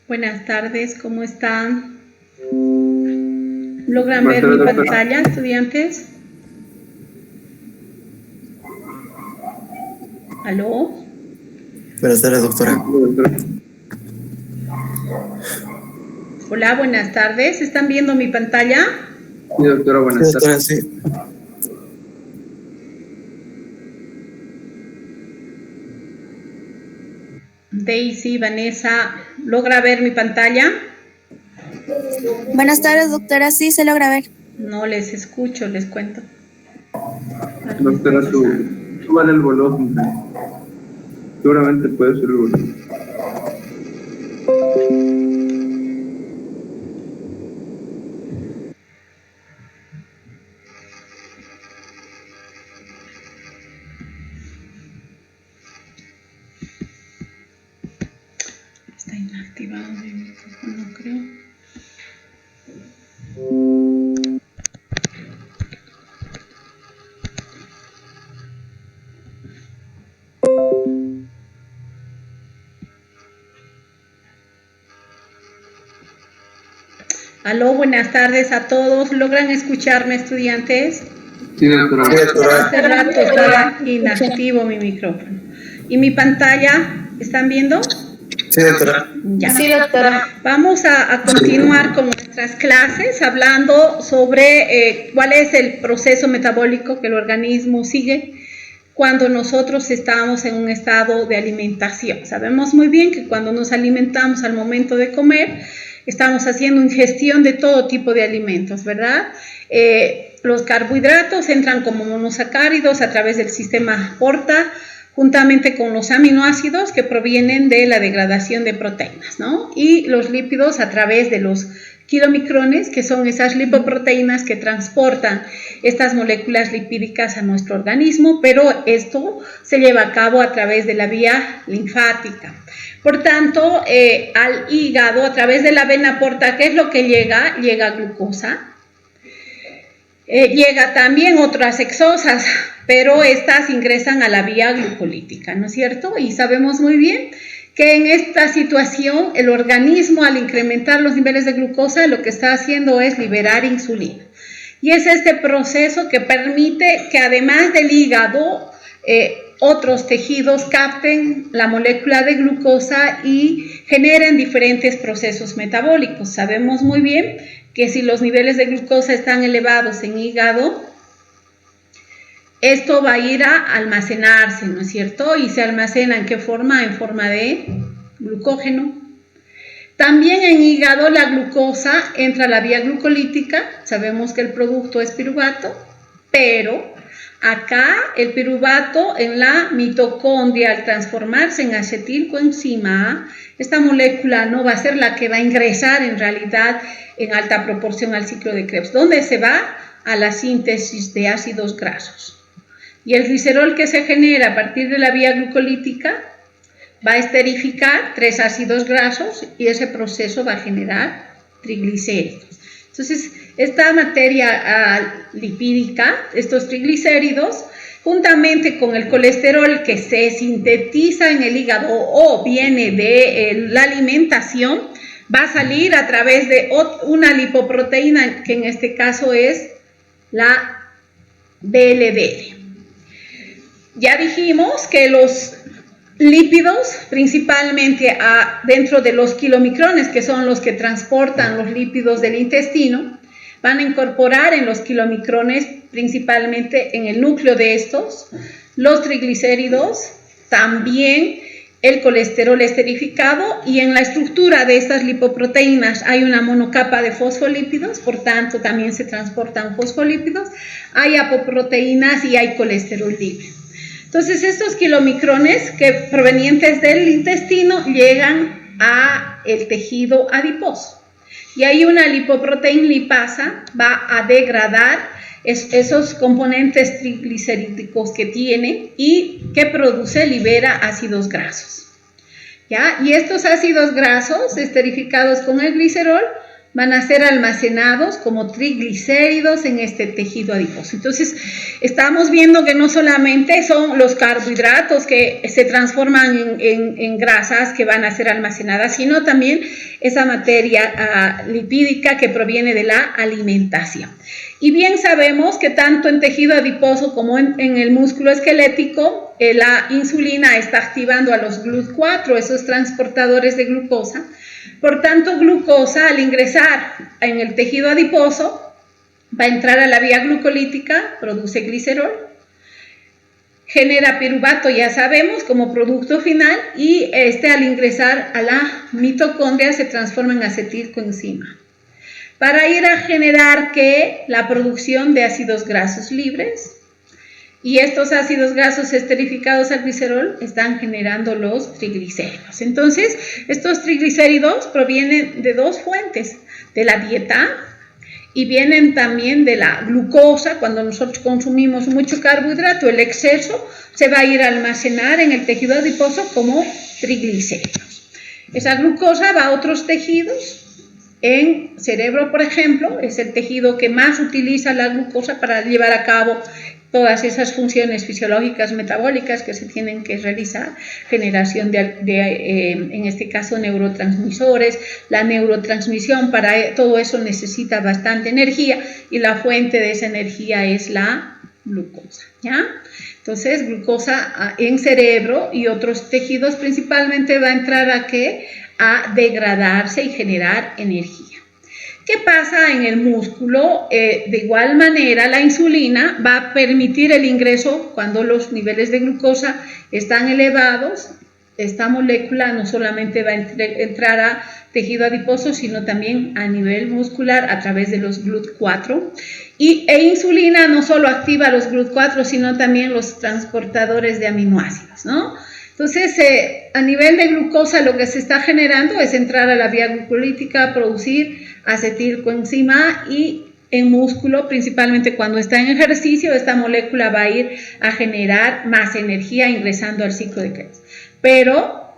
Buenas tardes, ¿cómo están? ¿Logran ver mi pantalla, estudiantes? ¿Aló? Buenas tardes, doctora. Hola, buenas tardes. ¿Están viendo mi pantalla? Sí, doctora, buenas tardes. Sí. Daisy, Vanessa, ¿logra ver mi pantalla? Buenas tardes, doctora. Sí, se logra ver. No les escucho, les cuento. Doctora, súbale el volumen. Seguramente puede ser el volumen. Está inactivado mi micrófono, creo. Aló, buenas tardes a todos. ¿Logran escucharme, estudiantes? Sí, doctora. Hace rato estaba inactivo mi micrófono. ¿Y mi pantalla? ¿Están viendo? Sí, doctora. Ya. Sí, doctora. Vamos a continuar con nuestras clases hablando sobre cuál es el proceso metabólico que el organismo sigue cuando nosotros estamos en un estado de alimentación. Sabemos muy bien que cuando nos alimentamos al momento de comer, estamos haciendo ingestión de todo tipo de alimentos, ¿verdad? Los carbohidratos entran como monosacáridos a través del sistema porta, juntamente con los aminoácidos que provienen de la degradación de proteínas, ¿no? Y los lípidos a través de los kilomicrones, que son esas lipoproteínas que transportan estas moléculas lipídicas a nuestro organismo, pero esto se lleva a cabo a través de la vía linfática. Por tanto, al hígado, a través de la vena porta, ¿qué es lo que llega? Llega glucosa. Llega también otras hexosas, pero estas ingresan a la vía glucolítica, ¿no es cierto? Y sabemos muy bien que en esta situación el organismo, al incrementar los niveles de glucosa, lo que está haciendo es liberar insulina. Y es este proceso que permite que además del hígado, otros tejidos capten la molécula de glucosa y generen diferentes procesos metabólicos. Sabemos muy bien que si los niveles de glucosa están elevados en hígado, esto va a ir a almacenarse, ¿no es cierto? Y se almacena ¿en qué forma? En forma de glucógeno. También en hígado la glucosa entra a la vía glucolítica, sabemos que el producto es piruvato, pero acá el piruvato en la mitocondria al transformarse en acetilcoenzima, esta molécula no va a ser la que va a ingresar en realidad en alta proporción al ciclo de Krebs. ¿Dónde se va? A la síntesis de ácidos grasos. Y el glicerol que se genera a partir de la vía glucolítica va a esterificar 3 ácidos grasos y ese proceso va a generar triglicéridos. Entonces, esta materia lipídica, estos triglicéridos, juntamente con el colesterol que se sintetiza en el hígado o viene de la alimentación, va a salir a través de una lipoproteína, que en este caso es la VLDL. Ya dijimos que los lípidos, principalmente dentro de los kilomicrones, que son los que transportan los lípidos del intestino, van a incorporar en los kilomicrones, principalmente en el núcleo de estos, los triglicéridos, también el colesterol esterificado, y en la estructura de estas lipoproteínas hay una monocapa de fosfolípidos, por tanto también se transportan fosfolípidos, hay apoproteínas y hay colesterol libre. Entonces, estos kilomicrones que provenientes del intestino llegan a el tejido adiposo. Y ahí una lipoproteína lipasa va a degradar esos componentes triglicerídicos que tiene y que produce, libera ácidos grasos. ¿Ya? Y estos ácidos grasos esterificados con el glicerol van a ser almacenados como triglicéridos en este tejido adiposo. Entonces, estamos viendo que no solamente son los carbohidratos que se transforman en grasas que van a ser almacenadas, sino también esa materia lipídica que proviene de la alimentación. Y bien sabemos que tanto en tejido adiposo como en el músculo esquelético, la insulina está activando a los GLUT4, esos transportadores de glucosa. Por tanto, glucosa al ingresar en el tejido adiposo va a entrar a la vía glucolítica, produce glicerol, genera piruvato, ya sabemos, como producto final, y al ingresar a la mitocondria se transforma en acetilcoenzima, para ir a generar la producción de ácidos grasos libres. Y estos ácidos grasos esterificados al glicerol están generando los triglicéridos. Entonces, estos triglicéridos provienen de dos fuentes, de la dieta y vienen también de la glucosa. Cuando nosotros consumimos mucho carbohidrato, el exceso se va a ir a almacenar en el tejido adiposo como triglicéridos. Esa glucosa va a otros tejidos. En cerebro, por ejemplo, es el tejido que más utiliza la glucosa para llevar a cabo todas esas funciones fisiológicas metabólicas que se tienen que realizar, generación en este caso, neurotransmisores. La neurotransmisión, para todo eso necesita bastante energía y la fuente de esa energía es la glucosa, ¿ya? Entonces, glucosa en cerebro y otros tejidos principalmente va a entrar a degradarse y generar energía. ¿Qué pasa en el músculo? De igual manera, la insulina va a permitir el ingreso cuando los niveles de glucosa están elevados. Esta molécula no solamente va a entrar a tejido adiposo, sino también a nivel muscular a través de los GLUT4. E insulina no solo activa los GLUT4, sino también los transportadores de aminoácidos, ¿no? Entonces, a nivel de glucosa, lo que se está generando es entrar a la vía glucolítica, producir acetilcoenzima, y en músculo, principalmente cuando está en ejercicio, esta molécula va a ir a generar más energía ingresando al ciclo de Krebs. Pero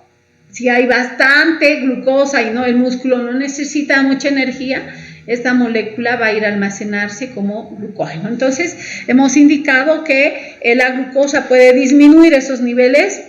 si hay bastante glucosa y el músculo no necesita mucha energía, esta molécula va a ir a almacenarse como glucógeno. Entonces, hemos indicado que la glucosa puede disminuir esos niveles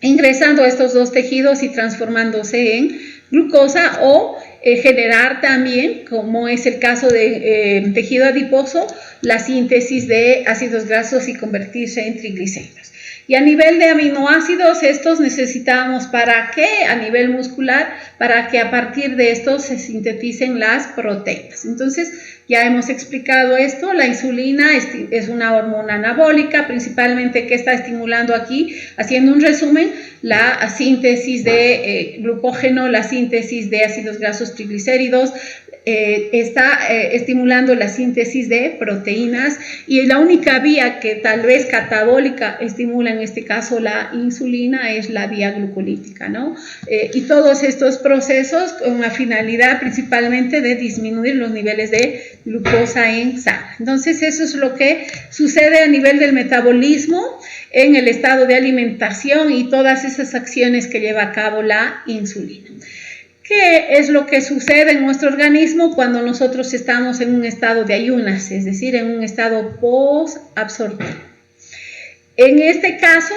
ingresando a estos dos tejidos y transformándose en glucosa, o generar también, como es el caso de tejido adiposo, la síntesis de ácidos grasos y convertirse en triglicéridos. Y a nivel de aminoácidos, estos necesitamos ¿para qué? A nivel muscular, para que a partir de estos se sinteticen las proteínas. Entonces, ya hemos explicado esto. La insulina es una hormona anabólica, principalmente que está estimulando aquí, haciendo un resumen, la síntesis de glucógeno, la síntesis de ácidos grasos triglicéridos, está estimulando la síntesis de proteínas, y la única vía que tal vez catabólica estimula en este caso la insulina es la vía glucolítica, ¿no? Y todos estos procesos con la finalidad principalmente de disminuir los niveles de glucosa en sangre. Entonces, eso es lo que sucede a nivel del metabolismo en el estado de alimentación y todas esas acciones que lleva a cabo la insulina. ¿Qué es lo que sucede en nuestro organismo cuando nosotros estamos en un estado de ayunas, es decir, en un estado post-absortivo? En este caso,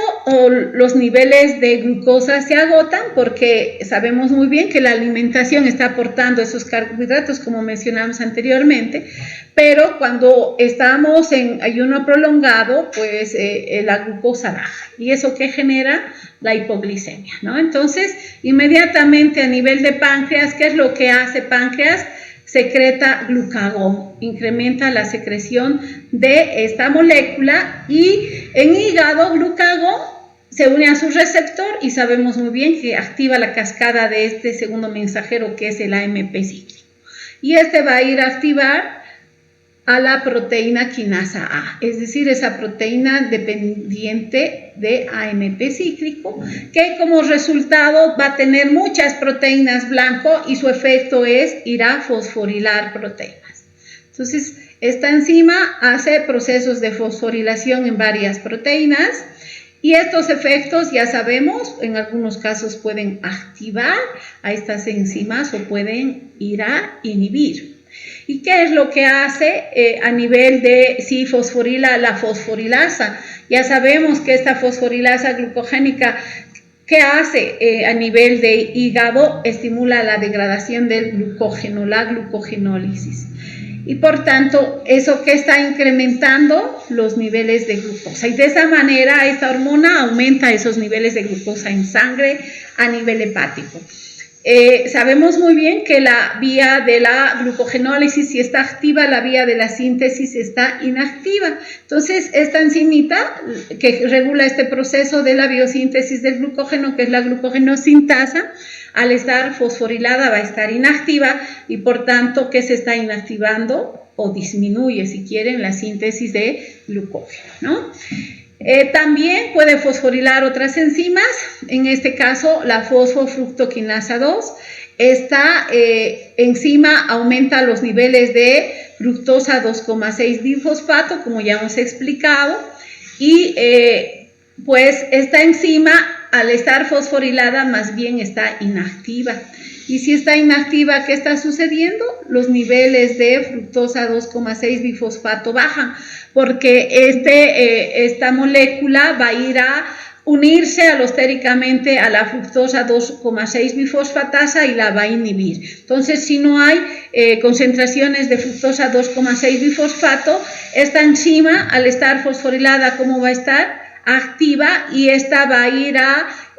los niveles de glucosa se agotan porque sabemos muy bien que la alimentación está aportando esos carbohidratos, como mencionamos anteriormente, pero cuando estamos en ayuno prolongado, pues la glucosa baja. ¿Y eso qué genera? La hipoglicemia, ¿no? Entonces, inmediatamente a nivel de páncreas, ¿qué es lo que hace páncreas? Secreta glucagón, incrementa la secreción de esta molécula, y en hígado glucagón se une a su receptor y sabemos muy bien que activa la cascada de este segundo mensajero que es el AMP cíclico, y este va a ir a activar a la proteína quinasa A, es decir, esa proteína dependiente de AMP cíclico, que como resultado va a tener muchas proteínas blanco y su efecto es ir a fosforilar proteínas. Entonces, esta enzima hace procesos de fosforilación en varias proteínas Y estos efectos, ya sabemos, en algunos casos pueden activar a estas enzimas o pueden ir a inhibir. ¿Y qué es lo que hace a nivel de si fosforila la fosforilasa? Ya sabemos que esta fosforilasa glucogénica, ¿qué hace a nivel de hígado? Estimula la degradación del glucógeno, la glucogenólisis. Y por tanto, eso que está incrementando los niveles de glucosa. Y de esa manera, esta hormona aumenta esos niveles de glucosa en sangre a nivel hepático. Sabemos muy bien que la vía de la glucogenólisis sí está activa, la vía de la síntesis está inactiva. Entonces, esta enzimita que regula este proceso de la biosíntesis del glucógeno, que es la glucogenosintasa, al estar fosforilada va a estar inactiva y por tanto, ¿qué se está inactivando? O disminuye, si quieren, la síntesis de glucógeno, ¿no? También puede fosforilar otras enzimas, en este caso la fosfofructoquinasa 2. Esta enzima aumenta los niveles de fructosa 2,6 bifosfato, como ya hemos explicado, y pues esta enzima al estar fosforilada más bien está inactiva. Y si está inactiva, ¿qué está sucediendo? Los niveles de fructosa 2,6 bifosfato bajan, porque esta molécula va a ir a unirse alostéricamente a la fructosa 2,6 bifosfatasa y la va a inhibir. Entonces, si no hay concentraciones de fructosa 2,6 bifosfato, esta enzima, al estar fosforilada, ¿cómo va a estar? Activa, y esta va a ir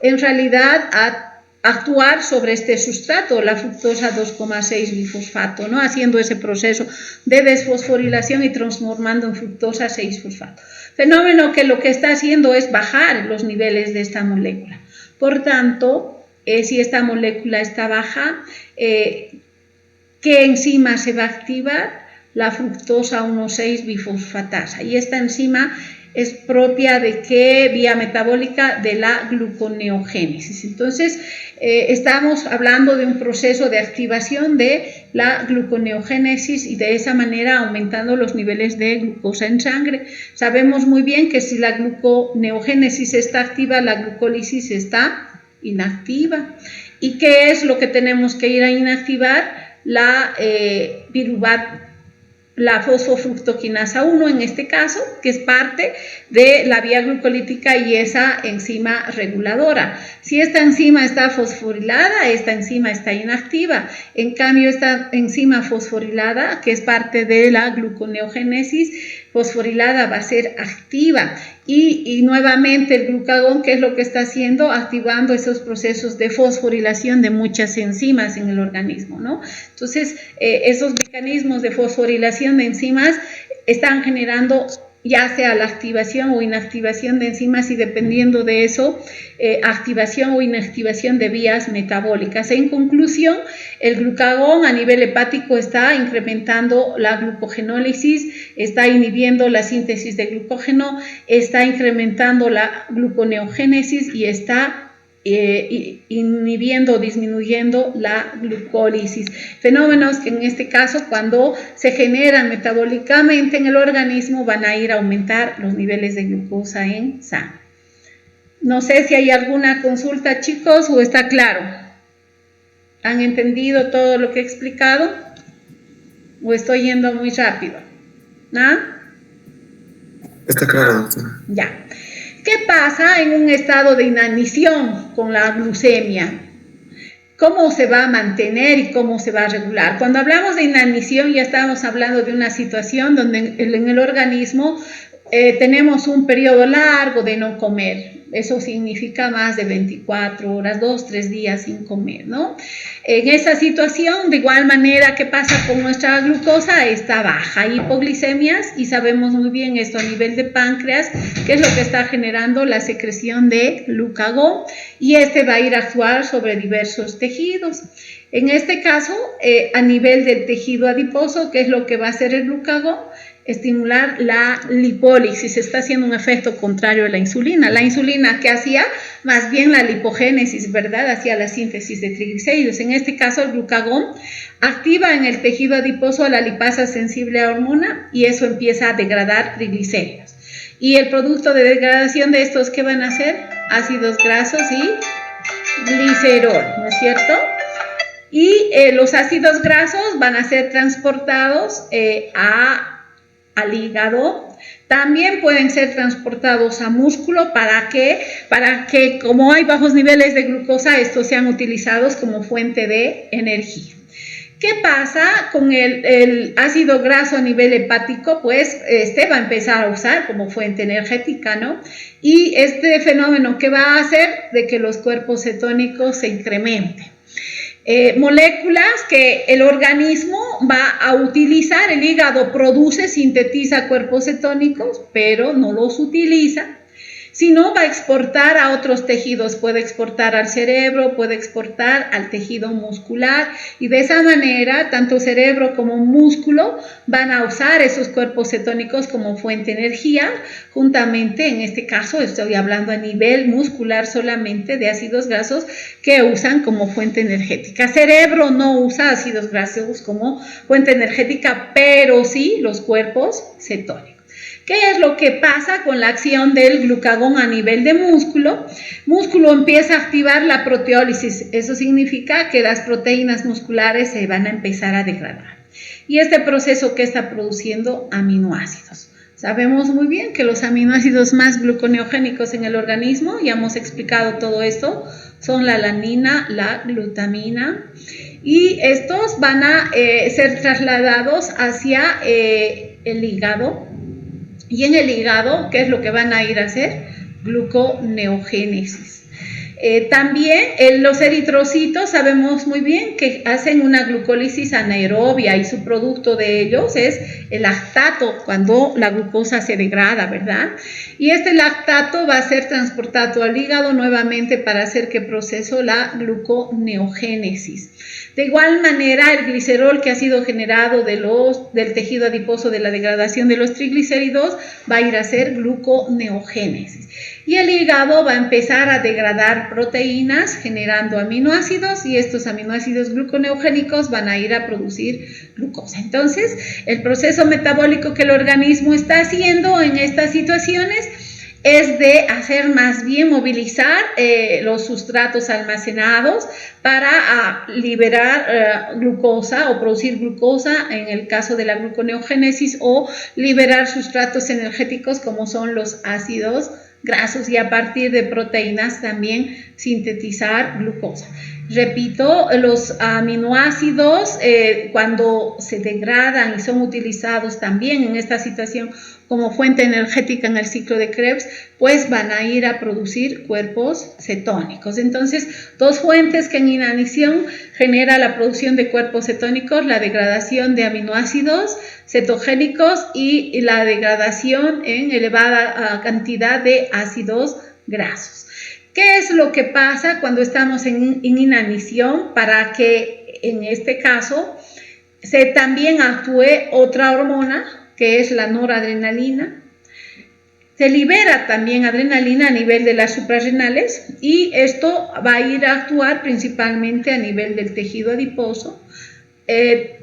en realidad, a actuar sobre este sustrato, la fructosa 2,6 bifosfato, ¿no? Haciendo ese proceso de desfosforilación y transformando en fructosa 6-fosfato. Fenómeno que lo que está haciendo es bajar los niveles de esta molécula. Por tanto, si esta molécula está baja, ¿qué enzima se va a activar? La fructosa 1,6 bifosfatasa. Y esta enzima es propia de qué vía metabólica, de la gluconeogénesis. Entonces, estamos hablando de un proceso de activación de la gluconeogénesis y de esa manera aumentando los niveles de glucosa en sangre. Sabemos muy bien que si la gluconeogénesis está activa, la glucólisis está inactiva. ¿Y qué es lo que tenemos que ir a inactivar? La la fosfofructoquinasa 1 en este caso, que es parte de la vía glucolítica y esa enzima reguladora. Si esta enzima está fosforilada, esta enzima está inactiva. En cambio, esta enzima fosforilada, que es parte de la gluconeogénesis, fosforilada va a ser activa. Y nuevamente el glucagón, ¿qué es lo que está haciendo? Activando esos procesos de fosforilación de muchas enzimas en el organismo, ¿no? Entonces, esos mecanismos de fosforilación de enzimas están generando ya sea la activación o inactivación de enzimas y dependiendo de eso, activación o inactivación de vías metabólicas. En conclusión, el glucagón a nivel hepático está incrementando la glucogenólisis, está inhibiendo la síntesis de glucógeno, está incrementando la gluconeogénesis y está inhibiendo o disminuyendo la glucólisis. Fenómenos que en este caso cuando se generan metabólicamente en el organismo van a ir a aumentar los niveles de glucosa en sangre. No sé si hay alguna consulta, chicos, o está claro. ¿Han entendido todo lo que he explicado? ¿O estoy yendo muy rápido? ¿Ah? Está claro, doctora. Ya. ¿Qué pasa en un estado de inanición con la glucemia? ¿Cómo se va a mantener y cómo se va a regular? Cuando hablamos de inanición ya estamos hablando de una situación donde en el organismo tenemos un periodo largo de no comer. Eso significa más de 24 horas, 2-3 días sin comer, ¿no? En esa situación, de igual manera, ¿qué pasa con nuestra glucosa? Está baja, hipoglicemias, y sabemos muy bien esto a nivel de páncreas, que es lo que está generando la secreción de glucagón, y este va a ir a actuar sobre diversos tejidos. En este caso, a nivel del tejido adiposo, ¿qué es lo que va a hacer el glucagón? Estimular la lipólisis, está haciendo un efecto contrario a la insulina. La insulina, ¿qué hacía? Más bien la lipogénesis, ¿verdad? Hacía la síntesis de triglicéridos. En este caso, el glucagón activa en el tejido adiposo a la lipasa sensible a hormona y eso empieza a degradar triglicéridos. Y el producto de degradación de estos, ¿qué van a ser? Ácidos grasos y glicerol, ¿no es cierto? Y los ácidos grasos van a ser transportados al hígado. También pueden ser transportados a músculo. ¿Para qué? Para que, como hay bajos niveles de glucosa, estos sean utilizados como fuente de energía. ¿Qué pasa con el ácido graso a nivel hepático? Pues este va a empezar a usar como fuente energética, ¿no? Y este fenómeno, ¿qué va a hacer? De que los cuerpos cetónicos se incrementen. Moléculas que el organismo va a utilizar, el hígado produce, sintetiza cuerpos cetónicos, pero no los utiliza, sino va a exportar a otros tejidos, puede exportar al cerebro, puede exportar al tejido muscular, y de esa manera tanto cerebro como músculo van a usar esos cuerpos cetónicos como fuente de energía, juntamente, en este caso estoy hablando a nivel muscular solamente de ácidos grasos que usan como fuente energética. Cerebro no usa ácidos grasos como fuente energética, pero sí los cuerpos cetónicos. ¿Qué es lo que pasa con la acción del glucagón a nivel de músculo? Músculo empieza a activar la proteólisis. Eso significa que las proteínas musculares se van a empezar a degradar. Y este proceso que está produciendo aminoácidos. Sabemos muy bien que los aminoácidos más gluconeogénicos en el organismo, ya hemos explicado todo esto, son la alanina, la glutamina, y estos van a ser trasladados hacia el hígado. Y en el hígado, ¿qué es lo que van a ir a hacer? Gluconeogénesis. También los eritrocitos sabemos muy bien que hacen una glucólisis anaerobia y su producto de ellos es el lactato cuando la glucosa se degrada, ¿verdad? Y este lactato va a ser transportado al hígado nuevamente para hacer que proceso la gluconeogénesis. De igual manera, el glicerol que ha sido generado del tejido adiposo de la degradación de los triglicéridos va a ir a hacer gluconeogénesis. Y el hígado va a empezar a degradar proteínas generando aminoácidos y estos aminoácidos gluconeogénicos van a ir a producir glucosa. Entonces, el proceso metabólico que el organismo está haciendo en estas situaciones es de hacer más bien movilizar los sustratos almacenados para liberar glucosa o producir glucosa en el caso de la gluconeogénesis o liberar sustratos energéticos como son los ácidos grasos y a partir de proteínas también sintetizar glucosa. Repito, los aminoácidos cuando se degradan y son utilizados también en esta situación como fuente energética en el ciclo de Krebs, pues van a ir a producir cuerpos cetónicos. Entonces, dos fuentes que en inanición genera la producción de cuerpos cetónicos, la degradación de aminoácidos cetogénicos y la degradación en elevada cantidad de ácidos grasos. ¿Qué es lo que pasa cuando estamos en inanición para que en este caso se también actúe otra hormona que es la noradrenalina? Se libera también adrenalina a nivel de las suprarrenales y esto va a ir a actuar principalmente a nivel del tejido adiposo.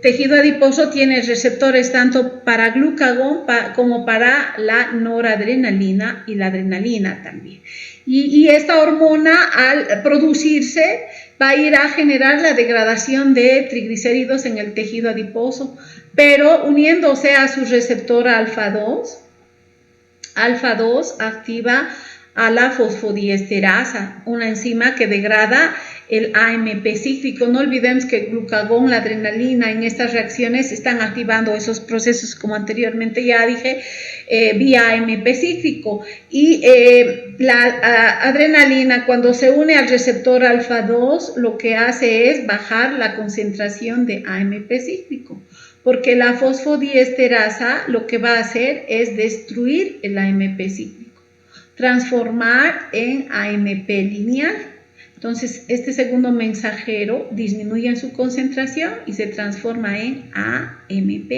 Tejido adiposo tiene receptores tanto para glucagón como para la noradrenalina y la adrenalina también. Y esta hormona al producirse va a ir a generar la degradación de triglicéridos en el tejido adiposo, pero uniéndose a su receptor alfa-2 activa a la fosfodiesterasa, una enzima que degrada el AMP cíclico. No olvidemos que el glucagón, la adrenalina en estas reacciones están activando esos procesos, como anteriormente ya dije, vía AMP cíclico. Y la adrenalina cuando se une al receptor alfa-2 lo que hace es bajar la concentración de AMP cíclico, porque la fosfodiesterasa lo que va a hacer es destruir el AMP cíclico, transformar en AMP lineal. Entonces, este segundo mensajero disminuye en su concentración y se transforma en AMP.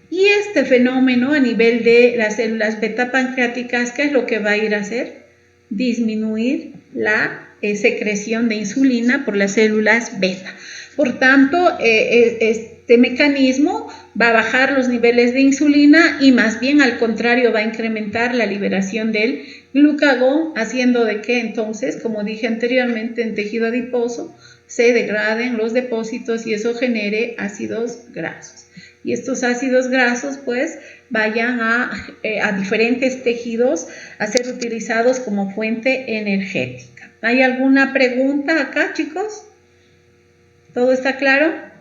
Y este fenómeno a nivel de las células beta pancreáticas, ¿qué es lo que va a ir a hacer? Disminuir la secreción de insulina por las células beta. Por tanto, este mecanismo va a bajar los niveles de insulina y más bien al contrario va a incrementar la liberación del glucagón, haciendo de que entonces, como dije anteriormente, en tejido adiposo se degraden los depósitos y eso genere ácidos grasos. Y estos ácidos grasos pues vayan a diferentes tejidos a ser utilizados como fuente energética. ¿Hay alguna pregunta acá, chicos? ¿Todo está claro?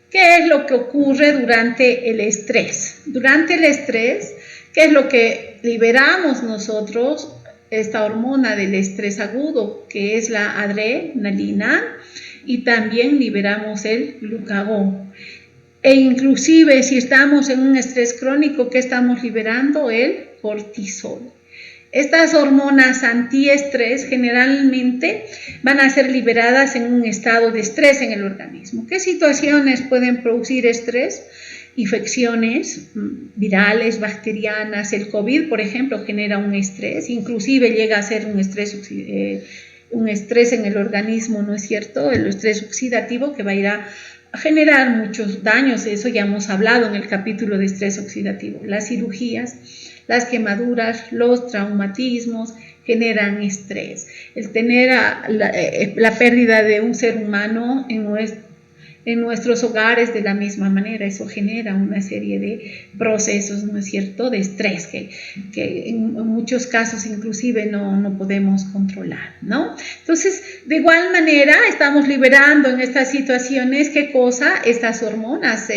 ¿Qué es lo que ocurre durante el estrés? Durante el estrés, ¿qué es lo que liberamos nosotros? Esta hormona del estrés agudo, que es la adrenalina, y también liberamos el glucagón. E inclusive si estamos en un estrés crónico, ¿qué estamos liberando? El cortisol. Estas hormonas antiestrés generalmente van a ser liberadas en un estado de estrés en el organismo. ¿Qué situaciones pueden producir estrés? Infecciones virales, bacterianas. El COVID, por ejemplo, genera un estrés, inclusive llega a ser un estrés en el organismo, ¿no es cierto? El estrés oxidativo que va a ir a generar muchos daños, eso ya hemos hablado en el capítulo de estrés oxidativo. Las cirugías, las quemaduras, los traumatismos generan estrés. El tener la pérdida de un ser humano en nuestros hogares de la misma manera, eso genera una serie de procesos, ¿no es cierto?, de estrés que en muchos casos inclusive no podemos controlar, ¿no? Entonces, de igual manera, estamos liberando en estas situaciones, ¿qué cosa? Estas hormonas,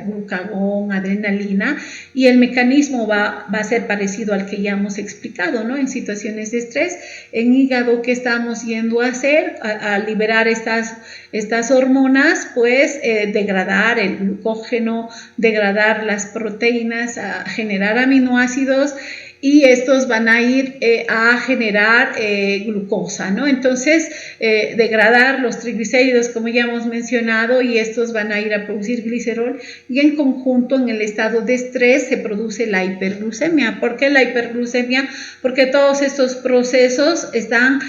glucagón, adrenalina, y el mecanismo va a ser parecido al que ya hemos explicado, ¿no? En situaciones de estrés, en hígado, ¿qué estamos yendo a hacer? A liberar estas hormonas, pues degradar el glucógeno, degradar las proteínas, a generar aminoácidos, y estos van a ir a generar glucosa, ¿no? Entonces, degradar los triglicéridos, como ya hemos mencionado, y estos van a ir a producir glicerol, y en conjunto, en el estado de estrés, se produce la hiperglucemia. ¿Por qué la hiperglucemia? Porque todos estos procesos están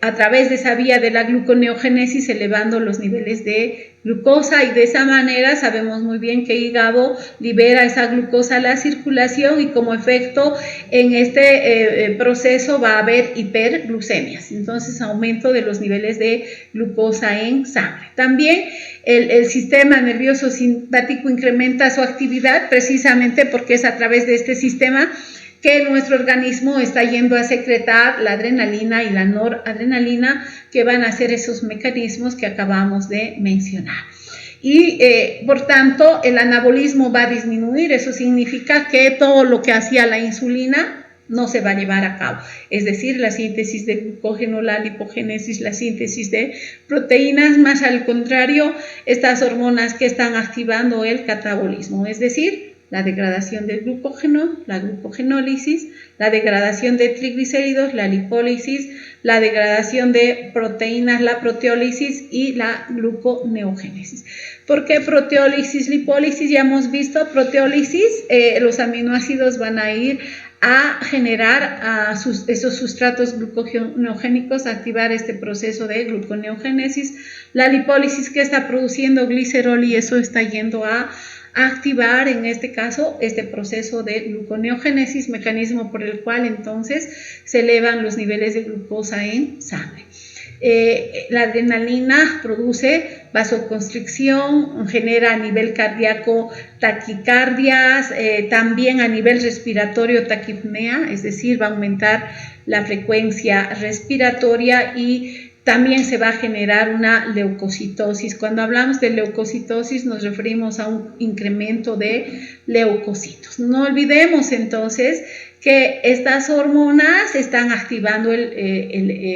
a través de esa vía de la gluconeogénesis elevando los niveles de glucosa, y de esa manera sabemos muy bien que el hígado libera esa glucosa a la circulación y como efecto en este proceso va a haber hiperglucemias, entonces aumento de los niveles de glucosa en sangre. También el sistema nervioso simpático incrementa su actividad precisamente porque es a través de este sistema que nuestro organismo está yendo a secretar la adrenalina y la noradrenalina, que van a ser esos mecanismos que acabamos de mencionar. Y por tanto el anabolismo va a disminuir, eso significa que todo lo que hacía la insulina no se va a llevar a cabo, es decir, la síntesis de glucógeno, la lipogénesis, la síntesis de proteínas, más al contrario, estas hormonas que están activando el catabolismo, es decir, la degradación del glucógeno, la glucogenólisis, la degradación de triglicéridos, la lipólisis, la degradación de proteínas, la proteólisis y la gluconeogénesis. ¿Por qué proteólisis, lipólisis? Ya hemos visto, proteólisis, los aminoácidos van a ir a generar esos sustratos gluconeogénicos, activar este proceso de gluconeogénesis. La lipólisis que está produciendo glicerol y eso está yendo a activar en este caso este proceso de gluconeogénesis, mecanismo por el cual entonces se elevan los niveles de glucosa en sangre. La adrenalina produce vasoconstricción, genera a nivel cardíaco taquicardias, también a nivel respiratorio taquipnea, es decir, va a aumentar la frecuencia respiratoria y también se va a generar una leucocitosis. Cuando hablamos de leucocitosis nos referimos a un incremento de leucocitos. No olvidemos entonces que estas hormonas están activando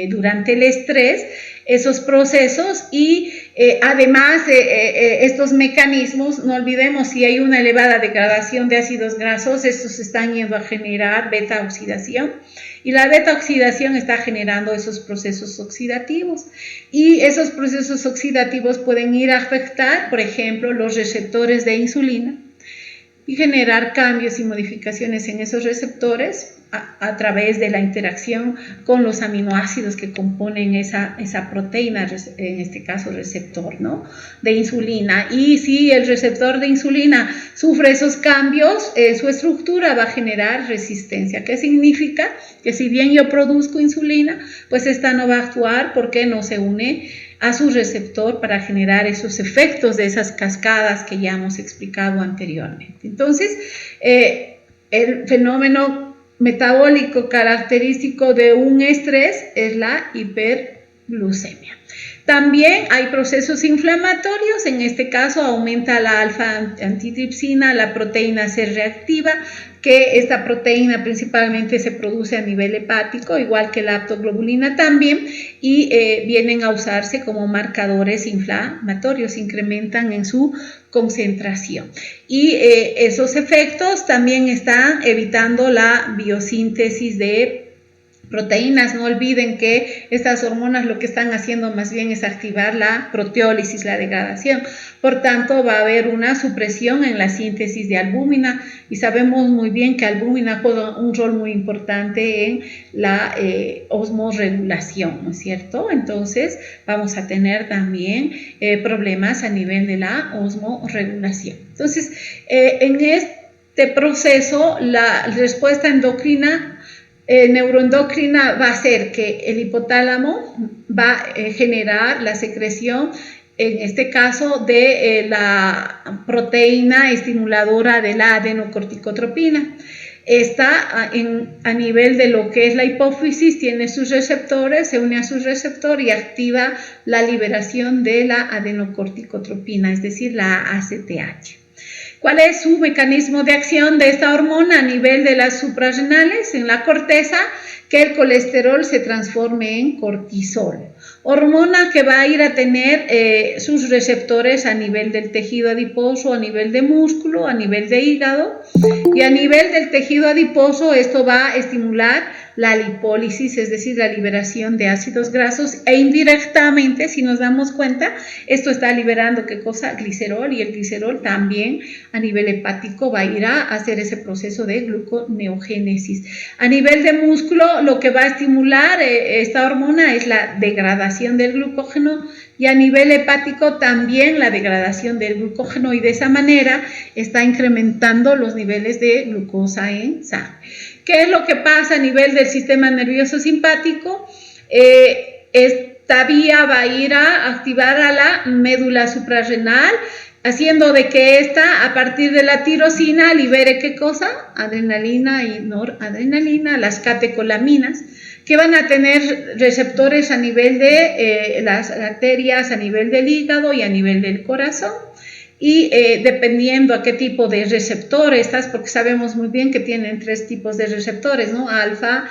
durante el estrés esos procesos y además de estos mecanismos, no olvidemos si hay una elevada degradación de ácidos grasos, estos están yendo a generar beta oxidación y la beta oxidación está generando esos procesos oxidativos y esos procesos oxidativos pueden ir a afectar, por ejemplo, los receptores de insulina, y generar cambios y modificaciones en esos receptores a través de la interacción con los aminoácidos que componen esa proteína, en este caso receptor, ¿no?, de insulina. Y si el receptor de insulina sufre esos cambios, su estructura va a generar resistencia. ¿Qué significa? Que si bien yo produzco insulina, pues esta no va a actuar porque no se une a su receptor para generar esos efectos de esas cascadas que ya hemos explicado anteriormente. Entonces, el fenómeno metabólico característico de un estrés es la hiperglucemia. También hay procesos inflamatorios, en este caso aumenta la alfa-antitripsina, la proteína C reactiva, que esta proteína principalmente se produce a nivel hepático, igual que la aptoglobulina también, y vienen a usarse como marcadores inflamatorios, incrementan en su concentración. Y esos efectos también están evitando la biosíntesis de proteínas. No olviden que estas hormonas lo que están haciendo más bien es activar la proteólisis, la degradación. Por tanto, va a haber una supresión en la síntesis de albúmina y sabemos muy bien que albúmina juega un rol muy importante en la osmorregulación, ¿no es cierto? Entonces, vamos a tener también problemas a nivel de la osmorregulación. Entonces, en este proceso, la respuesta endocrina neuroendocrina va a hacer que el hipotálamo va a generar la secreción, en este caso, de la proteína estimuladora de la adenocorticotropina. Esta a nivel de lo que es la hipófisis tiene sus receptores, se une a su receptor y activa la liberación de la adenocorticotropina, es decir, la ACTH. ¿Cuál es su mecanismo de acción de esta hormona a nivel de las suprarrenales? En la corteza, que el colesterol se transforme en cortisol. Hormona que va a ir a tener sus receptores a nivel del tejido adiposo, a nivel de músculo, a nivel de hígado. Y a nivel del tejido adiposo, esto va a estimular la lipólisis, es decir, la liberación de ácidos grasos, e indirectamente, si nos damos cuenta, esto está liberando, ¿qué cosa? Glicerol, y el glicerol también a nivel hepático va a ir a hacer ese proceso de gluconeogénesis. A nivel de músculo, lo que va a estimular esta hormona es la degradación del glucógeno, y a nivel hepático también la degradación del glucógeno, y de esa manera está incrementando los niveles de glucosa en sangre. ¿Qué es lo que pasa a nivel del sistema nervioso simpático? Esta vía va a ir a activar a la médula suprarrenal, haciendo de que esta, a partir de la tirosina, libere ¿qué cosa? Adrenalina y noradrenalina, las catecolaminas, que van a tener receptores a nivel de las arterias, a nivel del hígado y a nivel del corazón. Y dependiendo a qué tipo de receptor estás, porque sabemos muy bien que tienen 3 tipos de receptores, ¿no? Alfa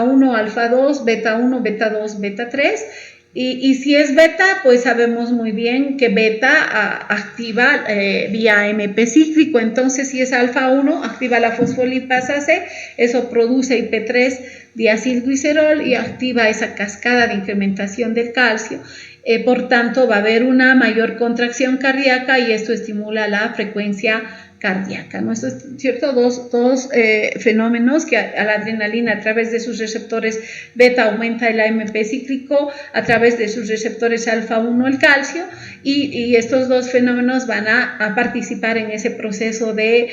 1, alfa 2, beta 1, beta 2, beta 3. Y si es beta, pues sabemos muy bien que beta activa vía AMP cíclico. Entonces, si es alfa 1, activa la fosfolipasa C, eso produce IP3 diacilglicerol y activa esa cascada de incrementación del calcio. Por tanto, va a haber una mayor contracción cardíaca y esto estimula la frecuencia cardíaca, ¿no? Esto es cierto, dos fenómenos que a la adrenalina a través de sus receptores beta aumenta el AMP cíclico, a través de sus receptores alfa 1 el calcio, y estos dos fenómenos van a participar en ese proceso de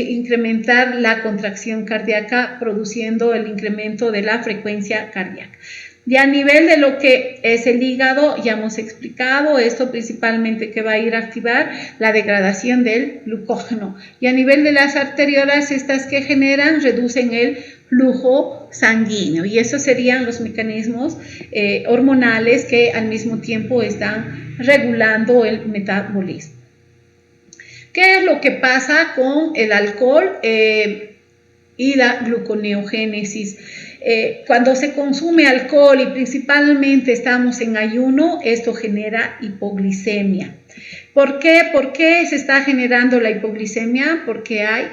incrementar la contracción cardíaca, produciendo el incremento de la frecuencia cardíaca. Y a nivel de lo que es el hígado, ya hemos explicado esto principalmente, que va a ir a activar la degradación del glucógeno. Y a nivel de las arteriolas, estas que generan, reducen el flujo sanguíneo. Y esos serían los mecanismos hormonales que al mismo tiempo están regulando el metabolismo. ¿Qué es lo que pasa con el alcohol y la gluconeogénesis? Cuando se consume alcohol y principalmente estamos en ayuno, esto genera hipoglicemia. ¿Por qué? ¿Por qué se está generando la hipoglicemia? Porque hay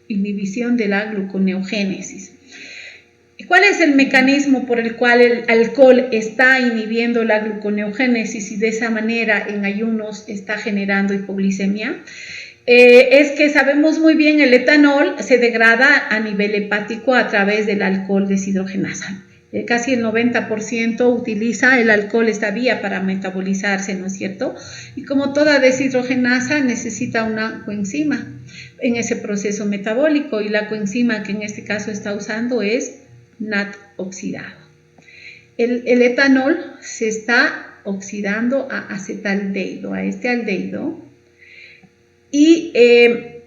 inhibición de la gluconeogénesis. ¿Cuál es el mecanismo por el cual el alcohol está inhibiendo la gluconeogénesis y de esa manera en ayunos está generando hipoglicemia? es que sabemos muy bien el etanol se degrada a nivel hepático a través del alcohol deshidrogenasa. Casi el 90% utiliza el alcohol, esta vía, para metabolizarse, ¿no es cierto? Y como toda deshidrogenasa necesita una coenzima en ese proceso metabólico, y la coenzima que en este caso está usando es NAD oxidado. El etanol se está oxidando a acetaldehído, a este aldehído, y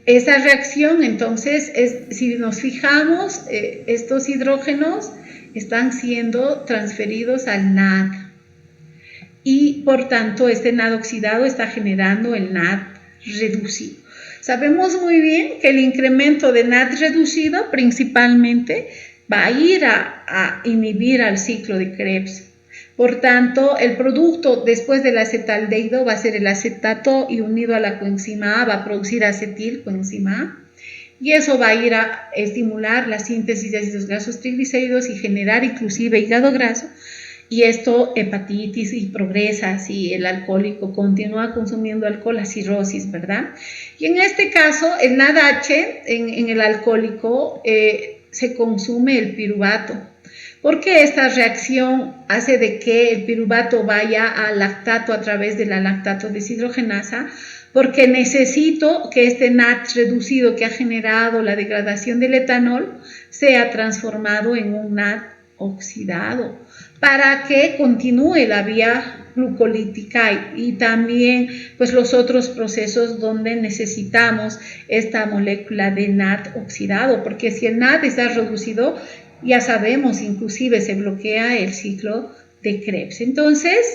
esa reacción, entonces, si nos fijamos, estos hidrógenos están siendo transferidos al NAD, y por tanto este NAD oxidado está generando el NAD reducido. Sabemos muy bien que el incremento de NAD reducido principalmente va a ir a inhibir al ciclo de Krebs. Por tanto, el producto después del acetaldehído va a ser el acetato, y unido a la coenzima A va a producir acetilcoenzima A, y eso va a ir a estimular la síntesis de ácidos grasos triglicéridos y generar inclusive hígado graso, y esto hepatitis, y progresa si el alcohólico continúa consumiendo alcohol, la cirrosis, ¿verdad? Y en este caso, el NADH en el alcohólico se consume el piruvato. ¿Por qué esta reacción hace de que el piruvato vaya al lactato a través de la lactato deshidrogenasa? Porque necesito que este NAD reducido que ha generado la degradación del etanol sea transformado en un NAD oxidado para que continúe la vía glucolítica y también pues los otros procesos donde necesitamos esta molécula de NAD oxidado, porque si el NAD está reducido, ya sabemos, inclusive se bloquea el ciclo de Krebs. Entonces,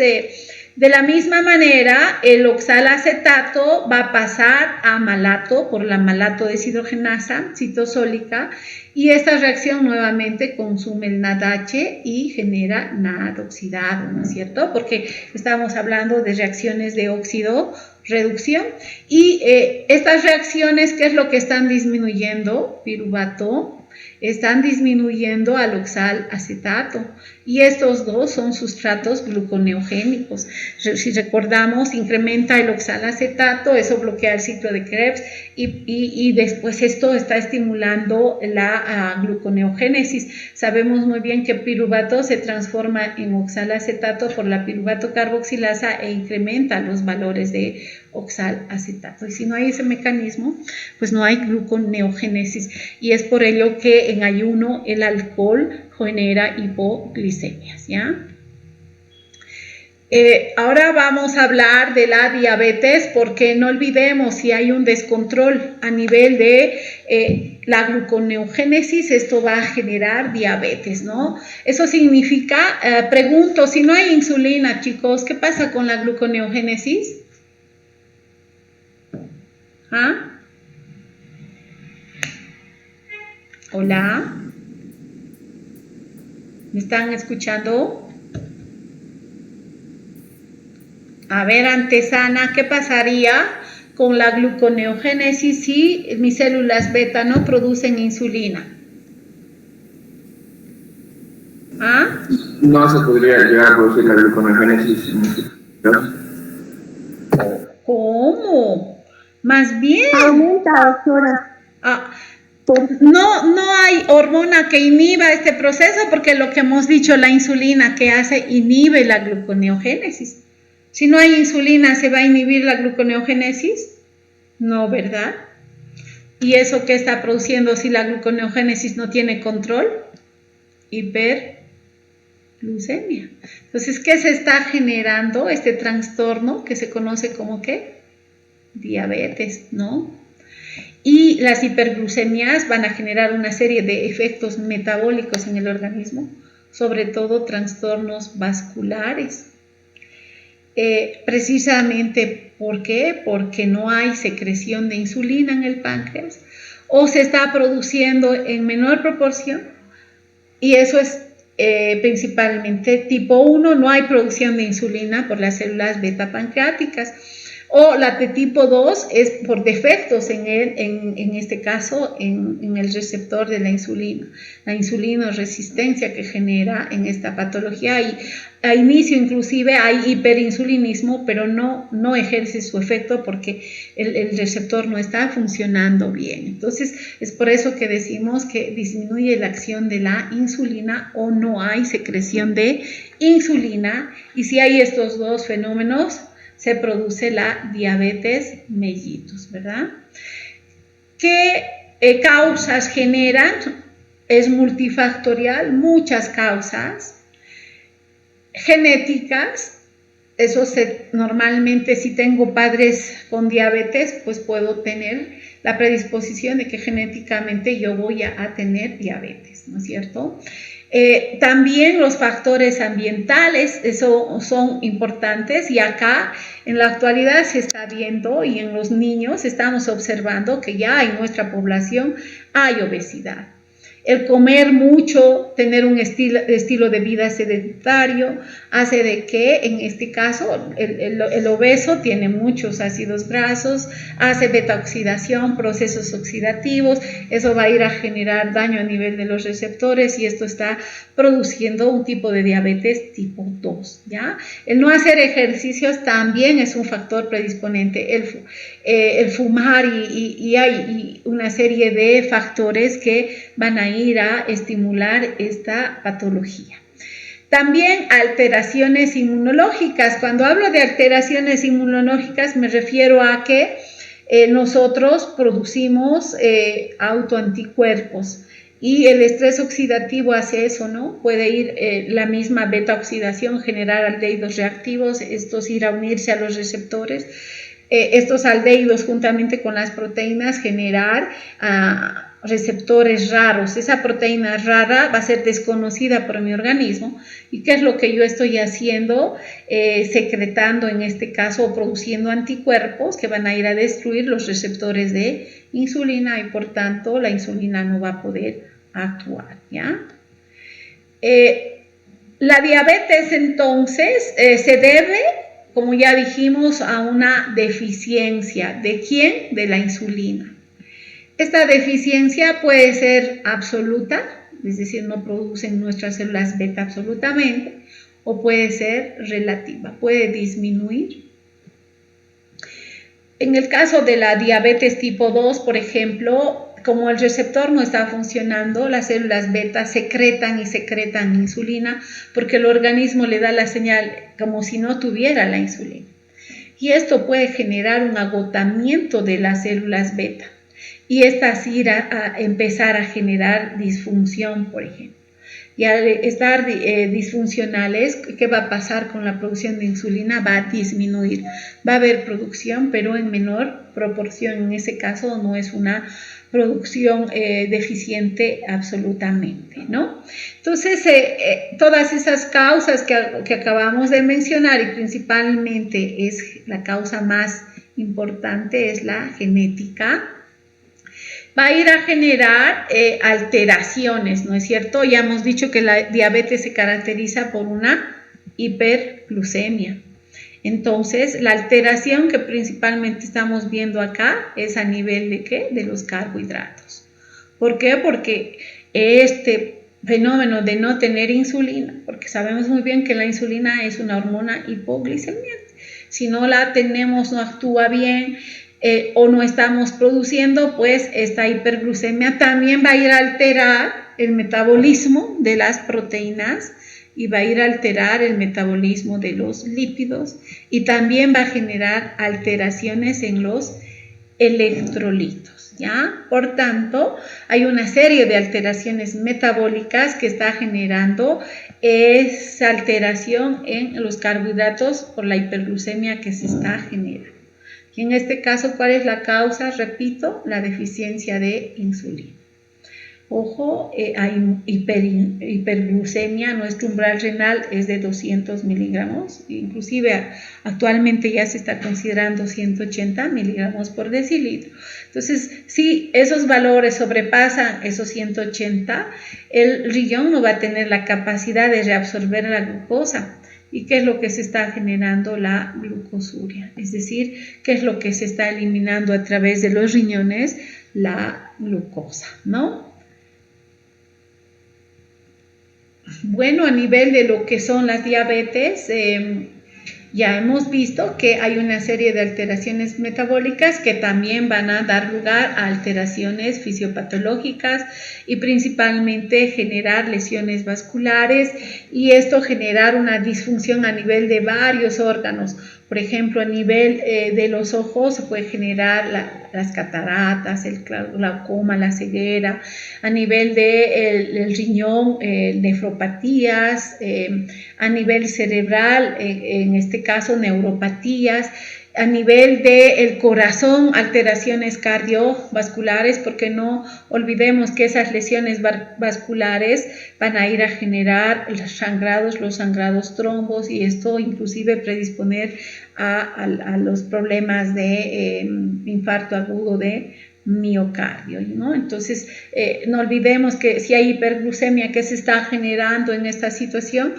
de la misma manera, el oxalacetato va a pasar a malato por la malato deshidrogenasa citosólica, y esta reacción nuevamente consume el NADH y genera NAD oxidado, ¿no es cierto? Porque estamos hablando de reacciones de óxido-reducción, y estas reacciones, ¿qué es lo que están disminuyendo? Piruvato. Están disminuyendo al oxalacetato, y estos dos son sustratos gluconeogénicos. Si recordamos, incrementa el oxalacetato, eso bloquea el ciclo de Krebs, y después esto está estimulando la gluconeogénesis. Sabemos muy bien que piruvato se transforma en oxalacetato por la piruvato carboxilasa e incrementa los valores de oxalacetato, y si no hay ese mecanismo, pues no hay gluconeogénesis, y es por ello que en ayuno el alcohol genera hipoglicemias, ¿ya? Ahora vamos a hablar de la diabetes, porque no olvidemos, si hay un descontrol a nivel de la gluconeogénesis, esto va a generar diabetes, ¿no? Eso significa, pregunto, si no hay insulina, chicos, ¿qué pasa con la gluconeogénesis? ¿Ah? Hola, ¿me están escuchando? A ver, Antesana, ¿qué pasaría con la gluconeogénesis si mis células beta no producen insulina? ¿Ah? No se podría llegar a producir la gluconeogénesis en este caso. ¿Cómo? Más bien. Aumenta, doctora. No hay hormona que inhiba este proceso, porque lo que hemos dicho, la insulina que hace inhibe la gluconeogénesis. Si no hay insulina, ¿se va a inhibir la gluconeogénesis? No, ¿verdad? ¿Y eso qué está produciendo si la gluconeogénesis no tiene control? Hiperglucemia. Entonces, ¿qué se está generando? Este trastorno que se conoce como ¿qué? Diabetes, ¿no? Y las hiperglucemias van a generar una serie de efectos metabólicos en el organismo, sobre todo trastornos vasculares. Precisamente, ¿por qué? Porque no hay secreción de insulina en el páncreas, o se está produciendo en menor proporción, y eso es principalmente tipo 1, no hay producción de insulina por las células beta pancreáticas, O la T tipo 2 es por defectos en este caso en el receptor de la insulinoresistencia que genera en esta patología. Y a inicio inclusive hay hiperinsulinismo, pero no ejerce su efecto porque el receptor no está funcionando bien. Entonces es por eso que decimos que disminuye la acción de la insulina o no hay secreción de insulina, y si hay estos dos fenómenos se produce la diabetes mellitus, ¿verdad? ¿Qué causas generan? Es multifactorial, muchas causas genéticas. Eso normalmente si tengo padres con diabetes, pues puedo tener la predisposición de que genéticamente yo voy a tener diabetes, ¿no es cierto? También los factores ambientales, eso son importantes, y acá en la actualidad se está viendo, y en los niños estamos observando que ya en nuestra población hay obesidad. El comer mucho, tener un estilo de vida sedentario, hace de que en este caso el obeso tiene muchos ácidos grasos, hace beta-oxidación, procesos oxidativos, eso va a ir a generar daño a nivel de los receptores y esto está produciendo un tipo de diabetes tipo 2, ¿ya? El no hacer ejercicios también es un factor predisponente, el fumar y hay una serie de factores que van a ir a estimular esta patología. También alteraciones inmunológicas. Cuando hablo de alteraciones inmunológicas me refiero a que nosotros producimos autoanticuerpos y el estrés oxidativo hace eso, ¿no? Puede ir la misma beta oxidación, generar aldehídos reactivos, estos ir a unirse a los receptores. Estos aldehídos juntamente con las proteínas generar receptores raros. Esa proteína rara va a ser desconocida por mi organismo. ¿Y qué es lo que yo estoy haciendo? Secretando en este caso o produciendo anticuerpos que van a ir a destruir los receptores de insulina y por tanto la insulina no va a poder actuar, ¿ya? La diabetes entonces se debe, como ya dijimos, a una deficiencia. ¿De quién? De la insulina. Esta deficiencia puede ser absoluta, es decir, no producen nuestras células beta absolutamente, o puede ser relativa, puede disminuir. En el caso de la diabetes tipo 2, por ejemplo, como el receptor no está funcionando, las células beta secretan insulina porque el organismo le da la señal como si no tuviera la insulina. Y esto puede generar un agotamiento de las células beta. Y estas ir a empezar a generar disfunción, por ejemplo. Y al estar disfuncionales, ¿qué va a pasar con la producción de insulina? Va a disminuir. Va a haber producción, pero en menor proporción. En ese caso no es una producción deficiente absolutamente, ¿no? Entonces, todas esas causas que acabamos de mencionar, y principalmente es la causa más importante, es la genética, va a ir a generar alteraciones, ¿no es cierto? Ya hemos dicho que la diabetes se caracteriza por una hiperglucemia. Entonces, la alteración que principalmente estamos viendo acá es a nivel de ¿qué? De los carbohidratos. ¿Por qué? Porque este fenómeno de no tener insulina, porque sabemos muy bien que la insulina es una hormona hipoglicemiante. Si no la tenemos, no actúa bien, o no estamos produciendo, pues esta hiperglucemia también va a ir a alterar el metabolismo de las proteínas y va a ir a alterar el metabolismo de los lípidos y también va a generar alteraciones en los electrolitos, ¿ya? Por tanto, hay una serie de alteraciones metabólicas que está generando esa alteración en los carbohidratos por la hiperglucemia que se está generando. Y en este caso, ¿cuál es la causa? Repito, la deficiencia de insulina. Ojo, hay hiperglucemia, nuestro umbral renal es de 200 miligramos, inclusive actualmente ya se está considerando 180 miligramos por decilitro. Entonces, si esos valores sobrepasan esos 180, el riñón no va a tener la capacidad de reabsorber la glucosa. ¿Y qué es lo que se está generando? La glucosuria, es decir, qué es lo que se está eliminando a través de los riñones, la glucosa, ¿no? Bueno, a nivel de lo que son las diabetes, ya hemos visto que hay una serie de alteraciones metabólicas que también van a dar lugar a alteraciones fisiopatológicas y principalmente generar lesiones vasculares y esto generar una disfunción a nivel de varios órganos. Por ejemplo, a nivel de los ojos se puede generar las cataratas, el glaucoma, la ceguera. A nivel del riñón, nefropatías. A nivel cerebral, en este caso, neuropatías. A nivel del corazón, alteraciones cardiovasculares, porque no olvidemos que esas lesiones vasculares van a ir a generar los sangrados trombos, y esto inclusive predisponer a los problemas de infarto agudo de miocardio, ¿no? Entonces, no olvidemos que si hay hiperglucemia que se está generando en esta situación,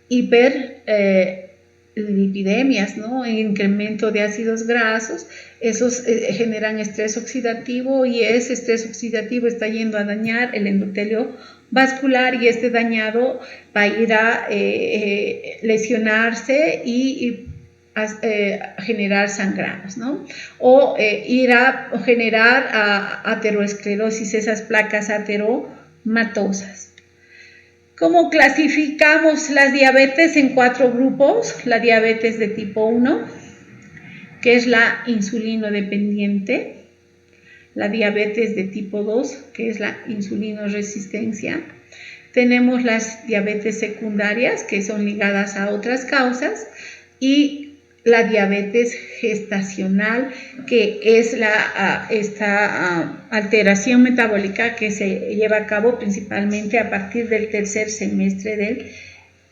hiperlipidemias, ¿no? Incremento de ácidos grasos, esos generan estrés oxidativo y ese estrés oxidativo está yendo a dañar el endotelio vascular y este dañado va a ir a lesionarse y a generar sangrados, ¿no? O ir a generar ateroesclerosis, esas placas ateromatosas. ¿Cómo clasificamos las diabetes? En 4 grupos. La diabetes de tipo 1, que es la insulinodependiente. La diabetes de tipo 2, que es la insulinoresistencia. Tenemos las diabetes secundarias, que son ligadas a otras causas, y la diabetes gestacional, que es esta alteración metabólica que se lleva a cabo principalmente a partir del tercer semestre del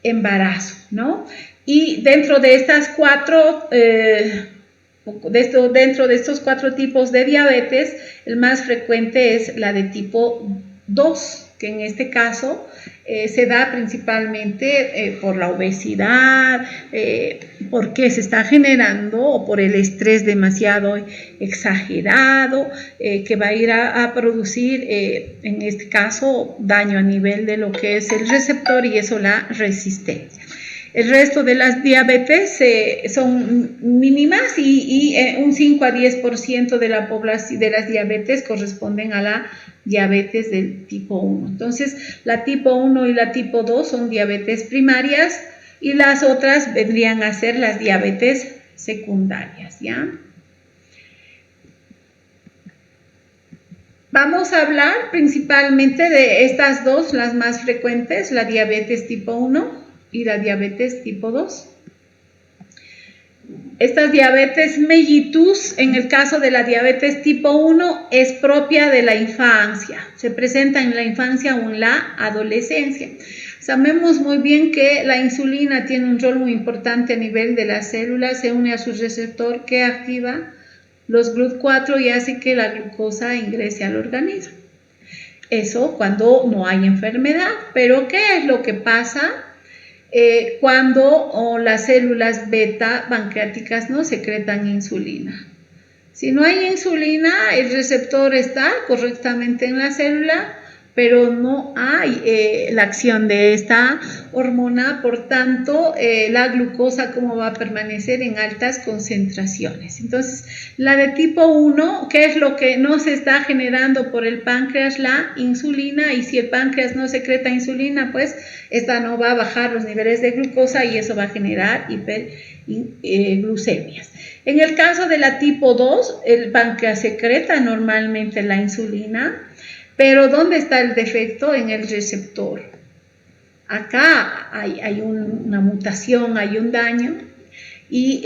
embarazo, ¿no? Y dentro de estas 4 dentro de estos 4 tipos de diabetes, el más frecuente es la de tipo 2, que en este caso se da principalmente por la obesidad, porque se está generando, o por el estrés demasiado exagerado, que va a ir a producir, en este caso, daño a nivel de lo que es el receptor y eso la resistencia. El resto de las diabetes son mínimas y un 5 a 10% de la población de las diabetes corresponden a la diabetes del tipo 1. Entonces, la tipo 1 y la tipo 2 son diabetes primarias y las otras vendrían a ser las diabetes secundarias, ¿ya? Vamos a hablar principalmente de estas dos, las más frecuentes, la diabetes tipo 1 y la diabetes tipo 2. Estas diabetes mellitus, en el caso de la diabetes tipo 1, es propia de la infancia, se presenta en la infancia o en la adolescencia. Sabemos muy bien que la insulina tiene un rol muy importante a nivel de las células, se une a su receptor que activa los GLUT4 y hace que la glucosa ingrese al organismo. Eso cuando no hay enfermedad, pero ¿qué es lo que pasa cuando las células beta pancreáticas no secretan insulina? Si no hay insulina, el receptor está correctamente en la célula, pero no hay la acción de esta hormona, por tanto, la glucosa, ¿cómo va a permanecer? En altas concentraciones. Entonces, la de tipo 1, ¿qué es lo que no se está generando por el páncreas? La insulina, y si el páncreas no secreta insulina, pues esta no va a bajar los niveles de glucosa y eso va a generar hiperglucemias. En el caso de la tipo 2, el páncreas secreta normalmente la insulina, pero ¿dónde está el defecto? En el receptor. Acá hay una mutación, hay un daño, y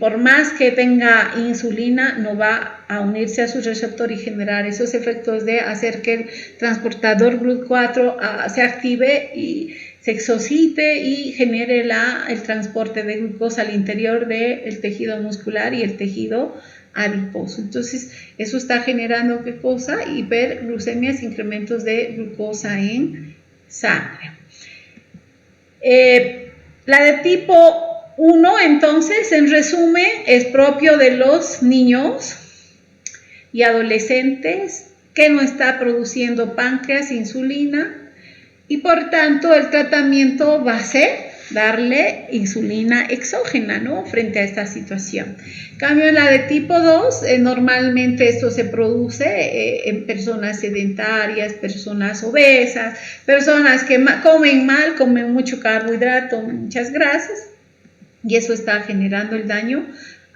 por más que tenga insulina, no va a unirse a su receptor y generar esos efectos de hacer que el transportador GLUT4 se active y se exocite y genere el transporte de glucosa al interior del tejido muscular y el tejido adiposo. Entonces, eso está generando ¿qué cosa? Hiperglucemias, incrementos de glucosa en sangre. La de tipo 1, entonces, en resumen, es propio de los niños y adolescentes que no está produciendo páncreas, insulina, y por tanto el tratamiento va a ser darle insulina exógena, ¿no? Frente a esta situación. En cambio, en la de tipo 2, normalmente esto se produce en personas sedentarias, personas obesas, personas que comen mal, comen mucho carbohidrato, muchas grasas, y eso está generando el daño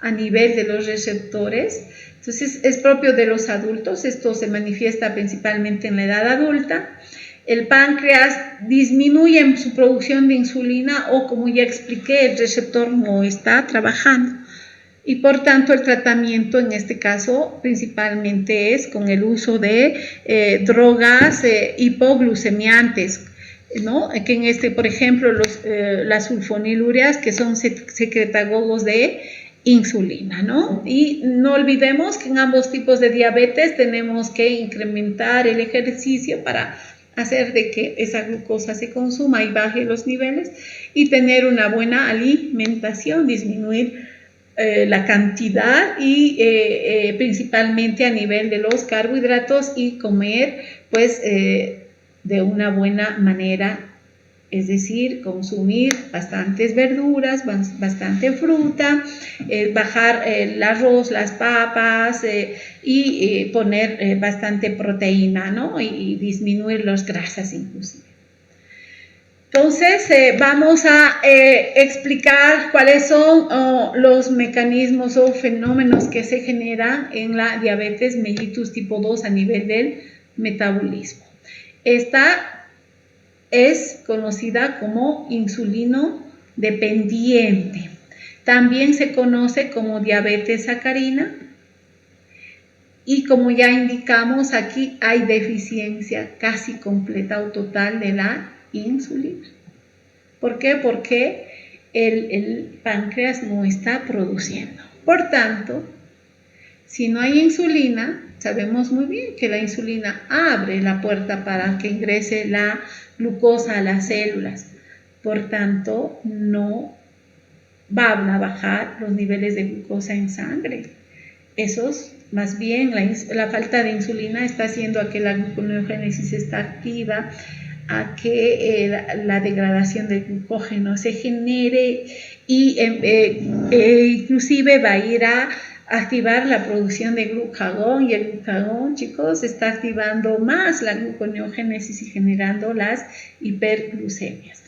a nivel de los receptores. Entonces, es propio de los adultos, esto se manifiesta principalmente en la edad adulta. El páncreas disminuye en su producción de insulina o, como ya expliqué, el receptor no está trabajando. Y por tanto el tratamiento en este caso principalmente es con el uso de drogas hipoglucemiantes, ¿no? Que en este, por ejemplo, las sulfonilureas, que son secretagogos de insulina, ¿no? Y no olvidemos que en ambos tipos de diabetes tenemos que incrementar el ejercicio para hacer de que esa glucosa se consuma y baje los niveles, y tener una buena alimentación, disminuir la cantidad y principalmente a nivel de los carbohidratos, y comer pues de una buena manera, es decir, consumir bastantes verduras, bastante fruta, bajar el arroz, las papas y poner bastante proteína, ¿no? Y disminuir las grasas inclusive. Entonces, vamos a explicar cuáles son los mecanismos o fenómenos que se generan en la diabetes mellitus tipo 2 a nivel del metabolismo. Esta es conocida como insulino dependiente. También se conoce como diabetes sacarina, y como ya indicamos, aquí hay deficiencia casi completa o total de la insulina. ¿Por qué? Porque el páncreas no está produciendo. Por tanto, si no hay insulina, sabemos muy bien que la insulina abre la puerta para que ingrese la glucosa a las células. Por tanto, no van a bajar los niveles de glucosa en sangre. Más bien, la falta de insulina está haciendo a que la gluconeogénesis está activa, a que la degradación del glucógeno se genere, y inclusive va a ir a activar la producción de glucagón, y el glucagón, chicos, está activando más la gluconeogénesis y generando las hiperglucemias.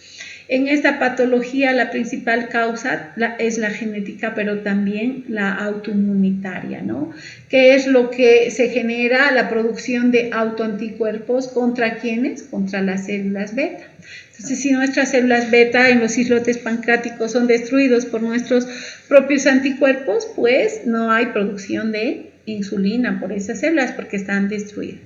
En esta patología la principal causa es la genética, pero también la autoinmunitaria, ¿no? ¿Qué es lo que se genera? La producción de autoanticuerpos. ¿Contra quiénes? Contra las células beta. Entonces, si nuestras células beta en los islotes pancreáticos son destruidos por nuestros propios anticuerpos, pues no hay producción de insulina por esas células porque están destruidas.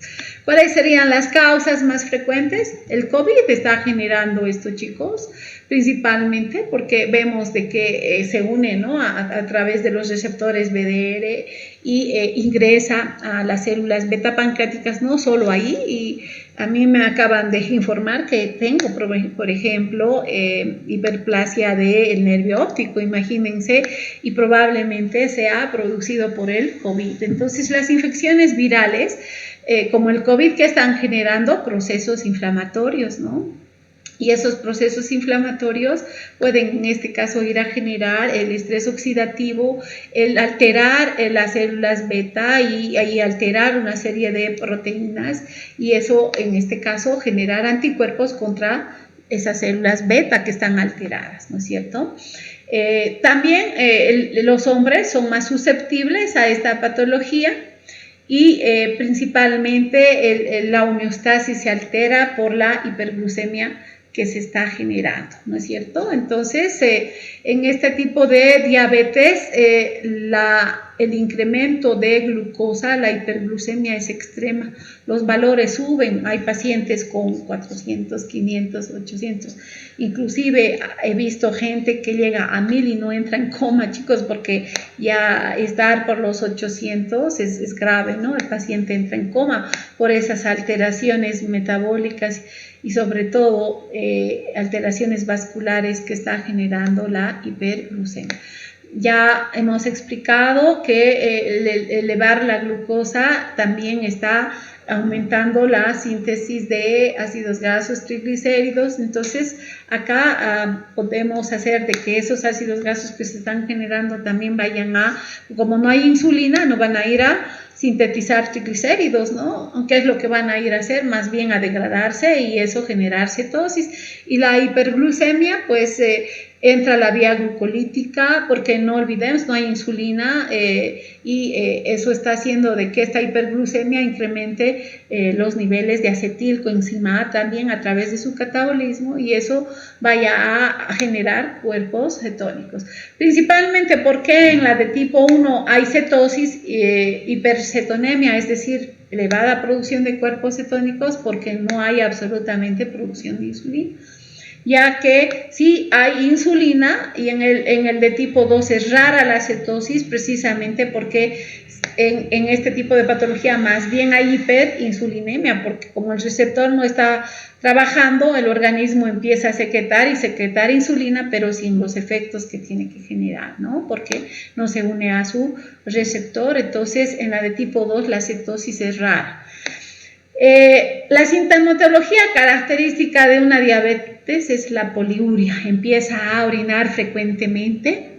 ¿Cuáles serían las causas más frecuentes? El COVID está generando esto, chicos, principalmente porque vemos de que se une, ¿no? a través de los receptores BDR y ingresa a las células beta pancreáticas, no solo ahí. Y a mí me acaban de informar que tengo, por ejemplo, hiperplasia del nervio óptico, imagínense, y probablemente sea producido por el COVID. Entonces, las infecciones virales, como el COVID, que están generando procesos inflamatorios, ¿no? Y esos procesos inflamatorios pueden, en este caso, ir a generar el estrés oxidativo, el alterar las células beta y alterar una serie de proteínas, y eso, en este caso, generar anticuerpos contra esas células beta que están alteradas, ¿no es cierto? También los hombres son más susceptibles a esta patología, y principalmente la homeostasis se altera por la hiperglucemia que se está generando, ¿no es cierto? Entonces, en este tipo de diabetes, la el incremento de glucosa, la hiperglucemia es extrema, los valores suben, hay pacientes con 400, 500, 800, inclusive he visto gente que llega a 1000 y no entra en coma, chicos, porque ya estar por los 800 es grave, ¿no? El paciente entra en coma por esas alteraciones metabólicas y sobre todo alteraciones vasculares que está generando la hiperglucemia. Ya hemos explicado que el elevar la glucosa también está aumentando la síntesis de ácidos grasos, triglicéridos. Entonces, acá podemos hacer de que esos ácidos grasos que se están generando también vayan como no hay insulina, no van a ir a sintetizar triglicéridos, ¿no? ¿Qué es lo que van a ir a hacer? Más bien a degradarse y eso generar cetosis. Y la hiperglucemia, pues, entra la vía glucolítica, porque no olvidemos, no hay insulina y eso está haciendo de que esta hiperglucemia incremente los niveles de acetilcoenzima también a través de su catabolismo y eso vaya a generar cuerpos cetónicos. Principalmente porque en la de tipo 1 hay cetosis, hipercetonemia, es decir, elevada producción de cuerpos cetónicos porque no hay absolutamente producción de insulina. Ya que sí hay insulina y en el de tipo 2 es rara la cetosis precisamente porque en este tipo de patología más bien hay hiperinsulinemia porque como el receptor no está trabajando, el organismo empieza a secretar insulina pero sin los efectos que tiene que generar, ¿no? Porque no se une a su receptor, entonces en la de tipo 2 la cetosis es rara. La sintomatología característica de una diabetes es la poliuria, empieza a orinar frecuentemente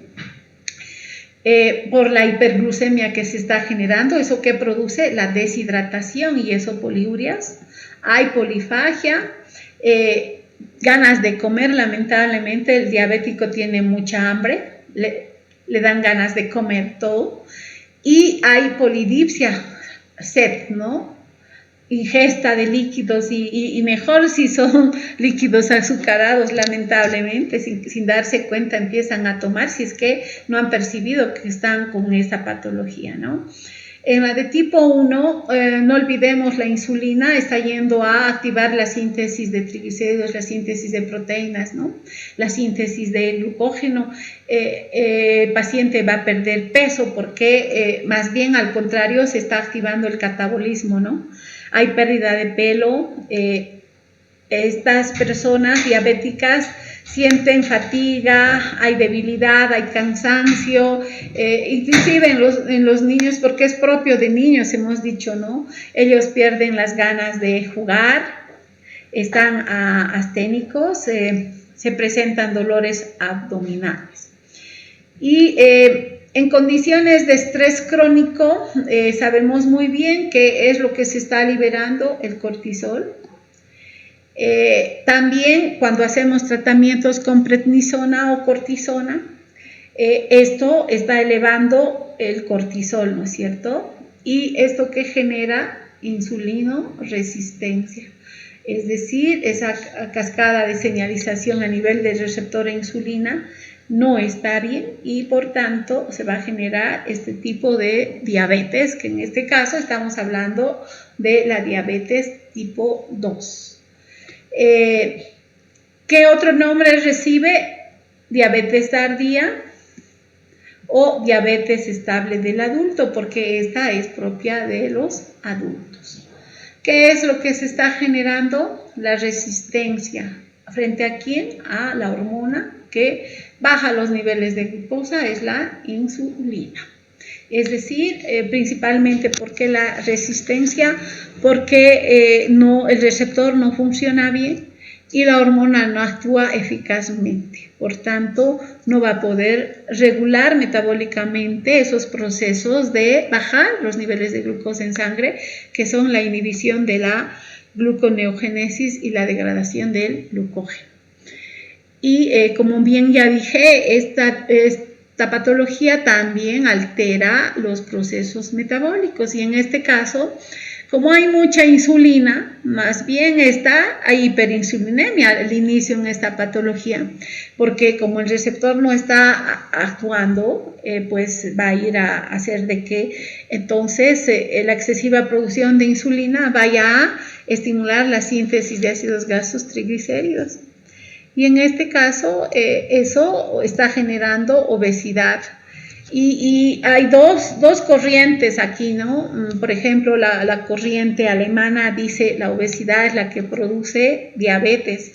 por la hiperglucemia que se está generando, eso que produce la deshidratación y eso poliurias, hay polifagia, ganas de comer, lamentablemente el diabético tiene mucha hambre, le dan ganas de comer todo y hay polidipsia, sed, ¿no? Ingesta de líquidos y mejor si son líquidos azucarados, lamentablemente, sin darse cuenta empiezan a tomar si es que no han percibido que están con esta patología, ¿no? En la de tipo 1, no olvidemos la insulina está yendo a activar la síntesis de triglicéridos, la síntesis de proteínas, ¿no? La síntesis de glucógeno. El paciente va a perder peso porque más bien al contrario se está activando el catabolismo, ¿no? Hay pérdida de pelo, estas personas diabéticas sienten fatiga, hay debilidad, hay cansancio, inclusive en los niños, porque es propio de niños, hemos dicho, ¿no? Ellos pierden las ganas de jugar, están asténicos, se presentan dolores abdominales. Y en condiciones de estrés crónico, sabemos muy bien que es lo que se está liberando el cortisol. También cuando hacemos tratamientos con prednisona o cortisona, esto está elevando el cortisol, ¿no es cierto? Y esto que genera insulino resistencia. Es decir, esa cascada de señalización a nivel del receptor de insulina no está bien y por tanto se va a generar este tipo de diabetes, que en este caso estamos hablando de la diabetes tipo 2. ¿Qué otro nombre recibe? Diabetes tardía o diabetes estable del adulto, porque esta es propia de los adultos. ¿Qué es lo que se está generando? La resistencia. ¿Frente a quién? A la hormona que baja los niveles de glucosa, es la insulina. Es decir, principalmente porque la resistencia, porque el receptor no funciona bien y la hormona no actúa eficazmente. Por tanto, no va a poder regular metabólicamente esos procesos de bajar los niveles de glucosa en sangre, que son la inhibición de la gluconeogénesis y la degradación del glucógeno. Y como bien ya dije, esta patología también altera los procesos metabólicos y en este caso Como hay mucha insulina, más bien hay hiperinsulinemia al inicio en esta patología, porque como el receptor no está actuando, pues va a ir a hacer de que entonces la excesiva producción de insulina vaya a estimular la síntesis de ácidos grasos triglicéridos. Y en este caso, eso está generando obesidad. Y hay dos corrientes aquí, ¿no? Por ejemplo, la corriente alemana dice la obesidad es la que produce diabetes.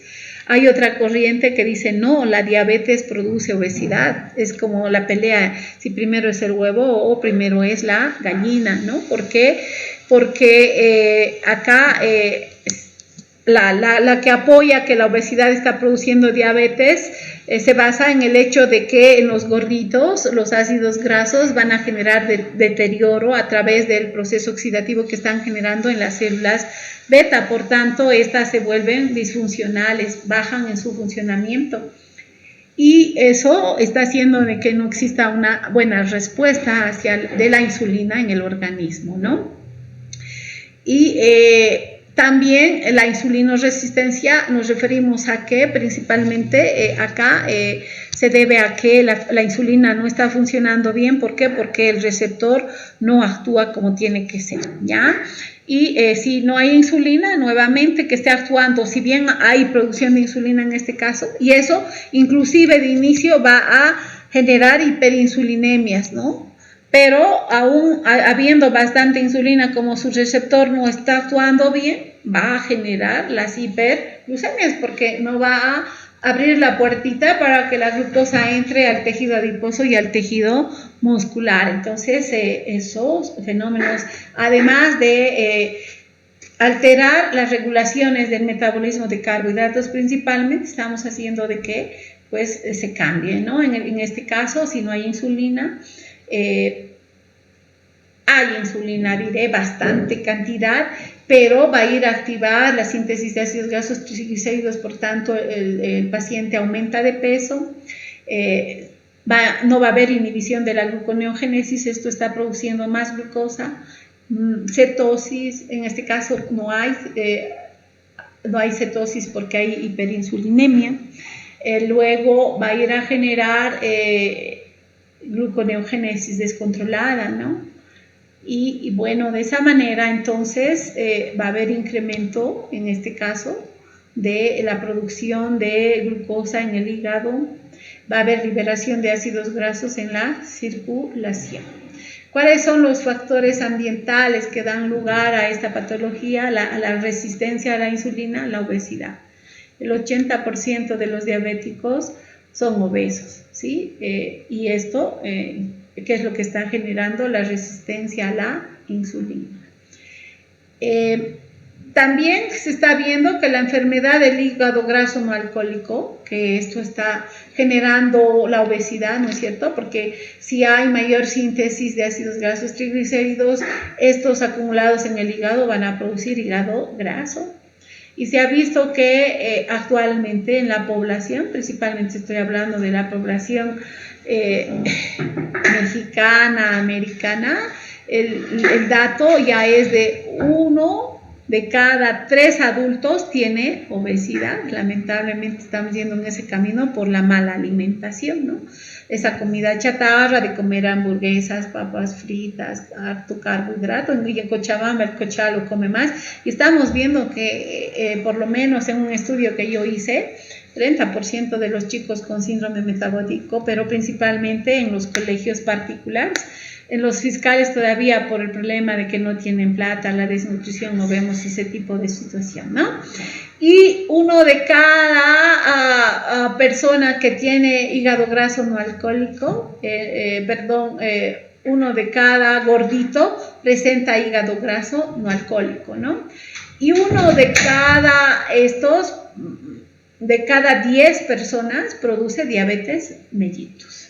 Hay otra corriente que dice no, la diabetes produce obesidad. Es como la pelea, si primero es el huevo o primero es la gallina, ¿no? ¿Por qué? Porque acá la que apoya que la obesidad está produciendo diabetes se basa en el hecho de que en los gorditos los ácidos grasos van a generar deterioro a través del proceso oxidativo que están generando en las células beta. Por tanto, estas se vuelven disfuncionales, bajan en su funcionamiento. Y eso está haciendo de que no exista una buena respuesta de la insulina en el organismo, ¿no? Y también la insulinoresistencia nos referimos a que principalmente acá se debe a que la insulina no está funcionando bien. ¿Por qué? Porque el receptor no actúa como tiene que ser, ¿ya? Y si no hay insulina, nuevamente que esté actuando, si bien hay producción de insulina en este caso, y eso inclusive de inicio va a generar hiperinsulinemias, ¿no? Pero aún habiendo bastante insulina, como su receptor no está actuando bien, va a generar las hiperglucemias porque no va a abrir la puertita para que la glucosa entre al tejido adiposo y al tejido muscular. Entonces, esos fenómenos, además de alterar las regulaciones del metabolismo de carbohidratos principalmente, estamos haciendo de que pues se cambie, ¿no? En este caso, si no hay insulina, hay insulina, diré, bastante cantidad, pero va a ir a activar la síntesis de ácidos grasos triglicéridos, por tanto el paciente aumenta de peso, no va a haber inhibición de la gluconeogénesis, esto está produciendo más glucosa, cetosis, en este caso no hay cetosis porque hay hiperinsulinemia, luego va a ir a generar gluconeogénesis descontrolada, ¿no? Y bueno, de esa manera entonces va a haber incremento, en este caso, de la producción de glucosa en el hígado, va a haber liberación de ácidos grasos en la circulación. ¿Cuáles son los factores ambientales que dan lugar a esta patología, a la resistencia a la insulina? La obesidad. El 80% de los diabéticos son obesos, ¿sí? Y esto, ¿qué es lo que está generando? La resistencia a la insulina. También se está viendo que la enfermedad del hígado graso no alcohólico, que esto está generando la obesidad, ¿no es cierto? Porque si hay mayor síntesis de ácidos grasos triglicéridos, estos acumulados en el hígado van a producir hígado graso. Y se ha visto que actualmente en la población, principalmente estoy hablando de la población mexicana, americana, el dato ya es de 1 de cada 3 adultos tiene obesidad. Lamentablemente estamos yendo en ese camino por la mala alimentación, ¿no? Esa comida chatarra de comer hamburguesas, papas fritas, harto carbohidrato. En Cochabamba el cochá lo come más. Y estamos viendo que por lo menos en un estudio que yo hice, 30% de los chicos con síndrome metabólico, pero principalmente en los colegios particulares. En los fiscales todavía por el problema de que no tienen plata, la desnutrición, no vemos ese tipo de situación, ¿no? Y uno de cada persona que tiene hígado graso no alcohólico, uno de cada gordito presenta hígado graso no alcohólico, ¿no? Y uno de cada 10 personas produce diabetes mellitus.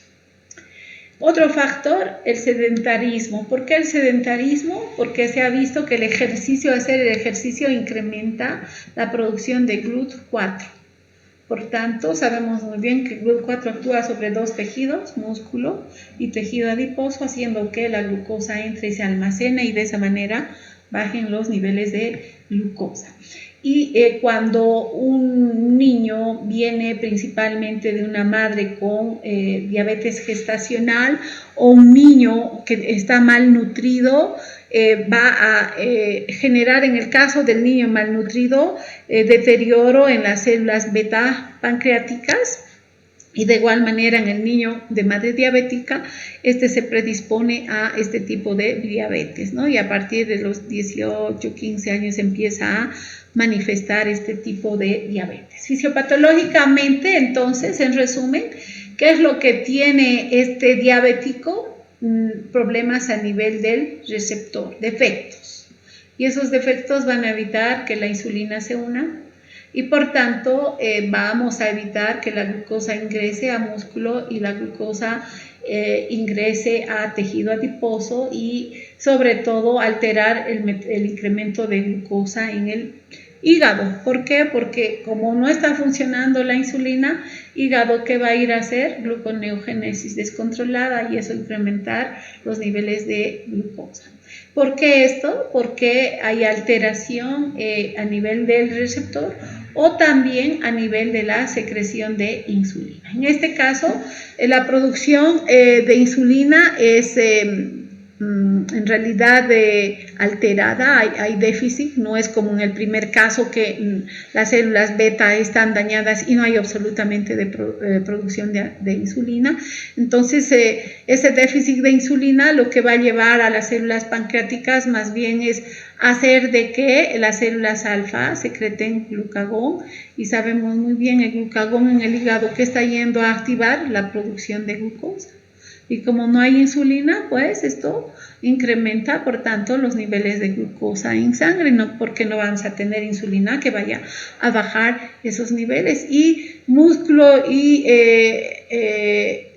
Otro factor, el sedentarismo. ¿Por qué el sedentarismo? Porque se ha visto que hacer el ejercicio incrementa la producción de GLUT4. Por tanto, sabemos muy bien que GLUT4 actúa sobre 2 tejidos, músculo y tejido adiposo, haciendo que la glucosa entre y se almacene y de esa manera bajen los niveles de glucosa. Y cuando un niño viene principalmente de una madre con diabetes gestacional o un niño que está malnutrido, va a generar, en el caso del niño malnutrido, deterioro en las células beta pancreáticas. Y de igual manera en el niño de madre diabética, se predispone a este tipo de diabetes, ¿no? Y a partir de los 18, 15 años empieza a manifestar este tipo de diabetes. Fisiopatológicamente, entonces, en resumen, ¿qué es lo que tiene este diabético? Problemas a nivel del receptor, defectos. Y esos defectos van a evitar que la insulina se una, y por tanto vamos a evitar que la glucosa ingrese a músculo y la glucosa ingrese a tejido adiposo y sobre todo alterar el incremento de glucosa en el hígado. ¿Por qué? Porque como no está funcionando la insulina, hígado, ¿qué va a ir a hacer? Gluconeogénesis descontrolada, y eso incrementar los niveles de glucosa. ¿Por qué esto? Porque hay alteración a nivel del receptor o también a nivel de la secreción de insulina. En este caso, la producción de insulina es en realidad alterada, hay déficit, no es como en el primer caso que las células beta están dañadas y no hay absolutamente producción de insulina. Entonces, ese déficit de insulina lo que va a llevar a las células pancreáticas más bien es hacer de que las células alfa secreten glucagón, y sabemos muy bien el glucagón en el hígado que está yendo a activar la producción de glucosa. Y como no hay insulina, pues esto incrementa, por tanto, los niveles de glucosa en sangre, no porque no vamos a tener insulina que vaya a bajar esos niveles. Y músculo y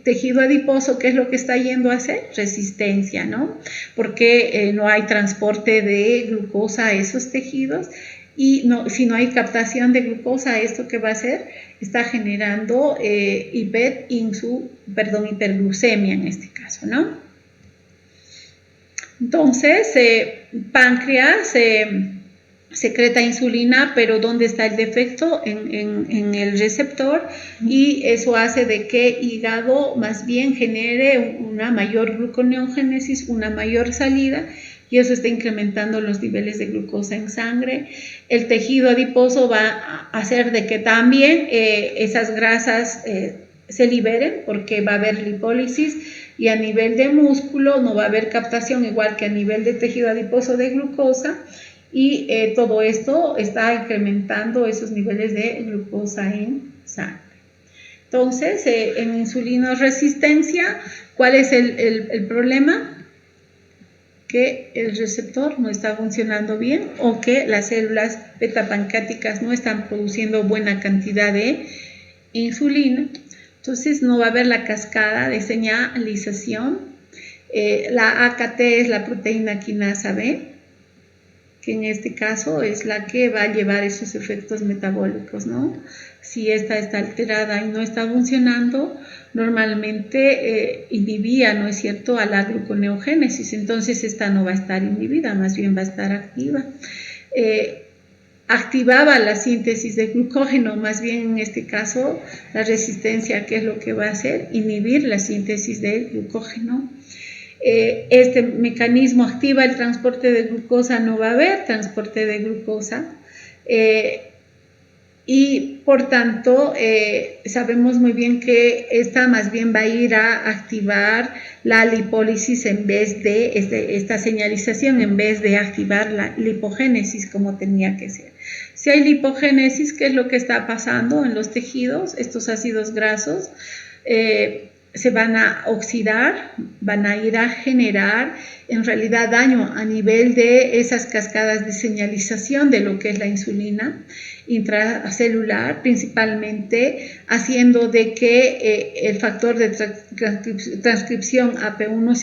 tejido adiposo, ¿qué es lo que está yendo a hacer? Resistencia, ¿no? Porque no hay transporte de glucosa a esos tejidos. Y si no hay captación de glucosa, ¿esto qué va a hacer? Está generando hiperglucemia en este caso, ¿no? Entonces, páncreas secreta insulina, pero ¿dónde está el defecto? En el receptor, y eso hace de que hígado más bien genere una mayor gluconeogénesis, una mayor salida, y eso está incrementando los niveles de glucosa en sangre. El tejido adiposo va a hacer de que también esas grasas se liberen, porque va a haber lipólisis, y a nivel de músculo no va a haber captación, igual que a nivel de tejido adiposo, de glucosa, y todo esto está incrementando esos niveles de glucosa en sangre. Entonces, en insulinoresistencia, ¿cuál es el problema? Que el receptor no está funcionando bien, o que las células beta pancreáticas no están produciendo buena cantidad de insulina. Entonces no va a haber la cascada de señalización. La AKT es la proteína quinasa B, que en este caso es la que va a llevar esos efectos metabólicos, ¿no? Si esta está alterada y no está funcionando, normalmente inhibía, ¿no es cierto?, a la gluconeogénesis. Entonces esta no va a estar inhibida, más bien va a estar activa. Activaba la síntesis de glucógeno, más bien en este caso la resistencia, ¿qué es lo que va a hacer? Inhibir la síntesis del glucógeno. Este mecanismo activa el transporte de glucosa, no va a haber transporte de glucosa, y por tanto sabemos muy bien que esta más bien va a ir a activar la lipólisis en vez de esta señalización, en vez de activar la lipogénesis como tenía que ser. Si hay lipogénesis, ¿qué es lo que está pasando en los tejidos? Estos ácidos grasos se van a oxidar, van a ir a generar en realidad daño a nivel de esas cascadas de señalización de lo que es la insulina intracelular, principalmente haciendo de que el factor de transcripción AP1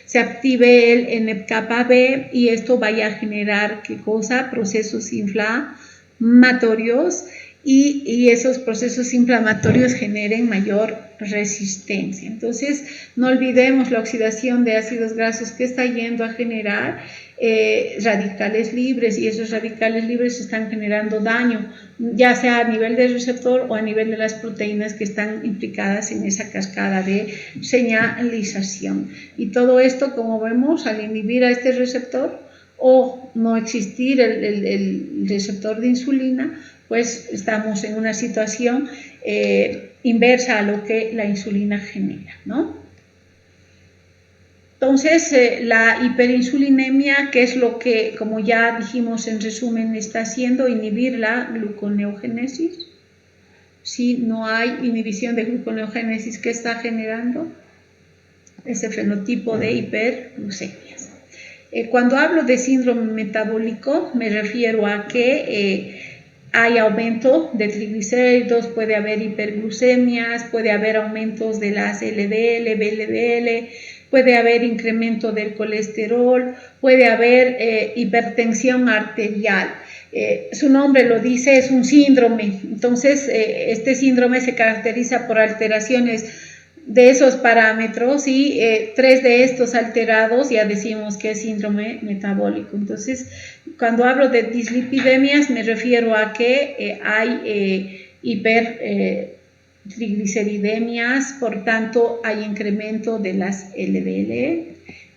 se active el NF-κB, y esto vaya a generar, ¿qué cosa? Procesos inflamatorios, y esos procesos inflamatorios generen mayor resistencia. Entonces, no olvidemos la oxidación de ácidos grasos que está yendo a generar radicales libres, y esos radicales libres están generando daño, ya sea a nivel del receptor o a nivel de las proteínas que están implicadas en esa cascada de señalización. Y todo esto, como vemos, al inhibir a este receptor o no existir el receptor de insulina, pues estamos en una situación inversa a lo que la insulina genera, ¿no? Entonces, la hiperinsulinemia, que es lo que, como ya dijimos en resumen, está haciendo, inhibir la gluconeogénesis. Si no hay inhibición de gluconeogénesis, ¿qué está generando? Ese fenotipo de hiperglucemias. Cuando hablo de síndrome metabólico, me refiero a que hay aumento de triglicéridos, puede haber hiperglucemias, puede haber aumentos de las LDL, VLDL, puede haber incremento del colesterol, puede haber hipertensión arterial. Su nombre lo dice, es un síndrome. Entonces, este síndrome se caracteriza por alteraciones de esos parámetros y 3 de estos alterados ya decimos que es síndrome metabólico. Entonces, cuando hablo de dislipidemias me refiero a que hay hipertrigliceridemias, por tanto hay incremento de las LDL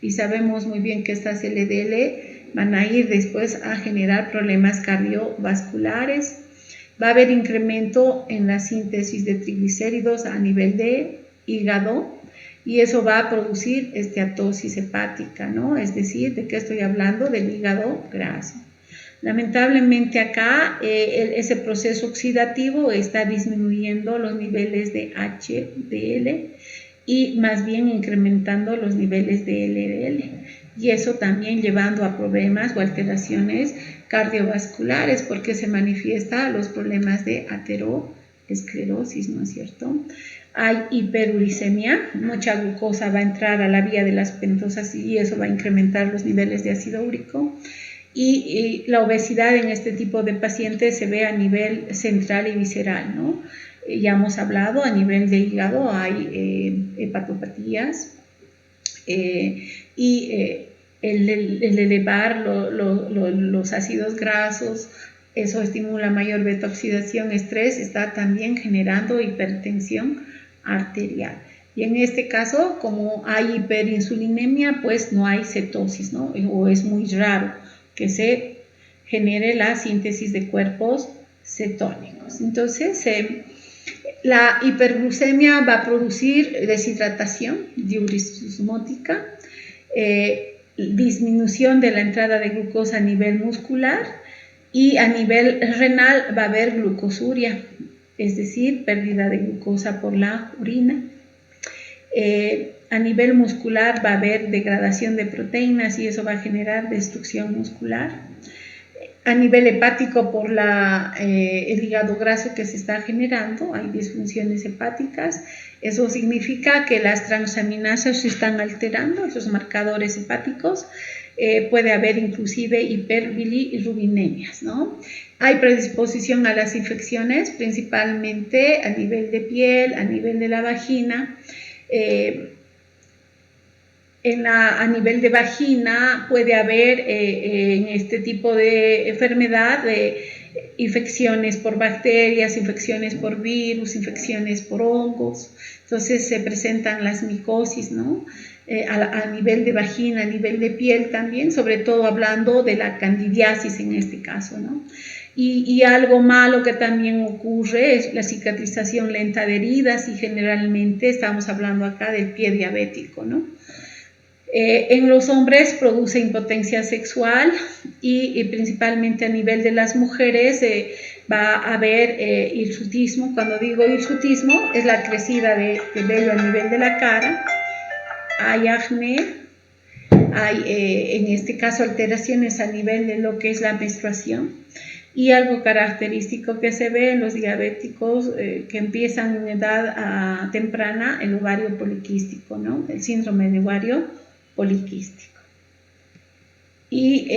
y sabemos muy bien que estas LDL van a ir después a generar problemas cardiovasculares. Va a haber incremento en la síntesis de triglicéridos a nivel de hígado y eso va a producir esteatosis hepática, ¿no? Es decir, ¿de qué estoy hablando? Del hígado graso. Lamentablemente acá ese proceso oxidativo está disminuyendo los niveles de HDL y más bien incrementando los niveles de LDL, y eso también llevando a problemas o alteraciones cardiovasculares porque se manifiesta los problemas de aterosclerosis, ¿no es cierto? Hay hiperuricemia, mucha glucosa va a entrar a la vía de las pentosas y eso va a incrementar los niveles de ácido úrico. Y la obesidad en este tipo de pacientes se ve a nivel central y visceral, ¿no? Ya hemos hablado, a nivel de hígado hay hepatopatías y el elevar los ácidos grasos, eso estimula mayor beta-oxidación, estrés, está también generando hipertensión arterial. Y en este caso, como hay hiperinsulinemia, pues no hay cetosis, ¿no? O es muy raro que se genere la síntesis de cuerpos cetónicos. Entonces, la hiperglucemia va a producir deshidratación diuresmótica, disminución de la entrada de glucosa a nivel muscular y a nivel renal va a haber glucosuria, es decir, pérdida de glucosa por la orina. A nivel muscular va a haber degradación de proteínas y eso va a generar destrucción muscular. A nivel hepático, por el hígado graso que se está generando, hay disfunciones hepáticas. Eso significa que las transaminasas se están alterando, esos marcadores hepáticos. Puede haber inclusive hiperbilirubinemias, ¿no? Hay predisposición a las infecciones, principalmente a nivel de piel, a nivel de la vagina. A nivel de vagina puede haber en este tipo de enfermedad infecciones por bacterias, infecciones por virus, infecciones por hongos. Entonces se presentan las micosis, ¿no? A nivel de vagina, a nivel de piel también, sobre todo hablando de la candidiasis en este caso, ¿no? Y algo malo que también ocurre es la cicatrización lenta de heridas y generalmente estamos hablando acá del pie diabético, ¿no? En los hombres produce impotencia sexual y principalmente a nivel de las mujeres va a haber hirsutismo. Cuando digo hirsutismo es la crecida de vello a nivel de la cara, hay acné, hay en este caso alteraciones a nivel de lo que es la menstruación. Y algo característico que se ve en los diabéticos que empiezan en edad temprana, el ovario poliquístico, ¿no? El síndrome de ovario poliquístico. Y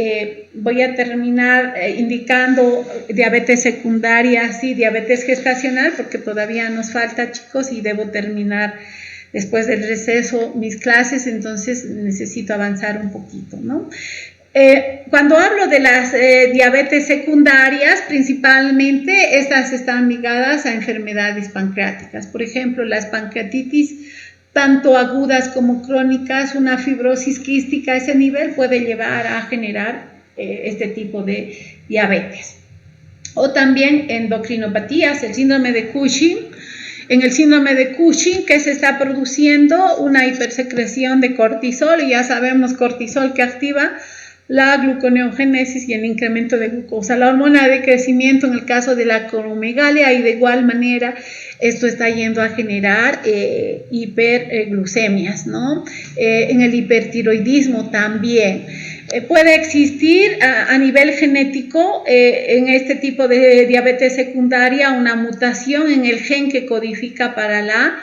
voy a terminar indicando diabetes secundaria, sí, diabetes gestacional, porque todavía nos falta, chicos, y debo terminar después del receso mis clases, entonces necesito avanzar un poquito, ¿no? Cuando hablo de las diabetes secundarias, principalmente estas están ligadas a enfermedades pancreáticas. Por ejemplo, las pancreatitis, tanto agudas como crónicas, una fibrosis quística a ese nivel puede llevar a generar este tipo de diabetes. O también endocrinopatías, el síndrome de Cushing. En el síndrome de Cushing, que se está produciendo una hipersecreción de cortisol, y ya sabemos cortisol que activa la gluconeogénesis y el incremento de glucosa, la hormona de crecimiento en el caso de la acromegalia, y de igual manera esto está yendo a generar hiperglucemias, ¿no? En el hipertiroidismo también. Puede existir a nivel genético en este tipo de diabetes secundaria una mutación en el gen que codifica para la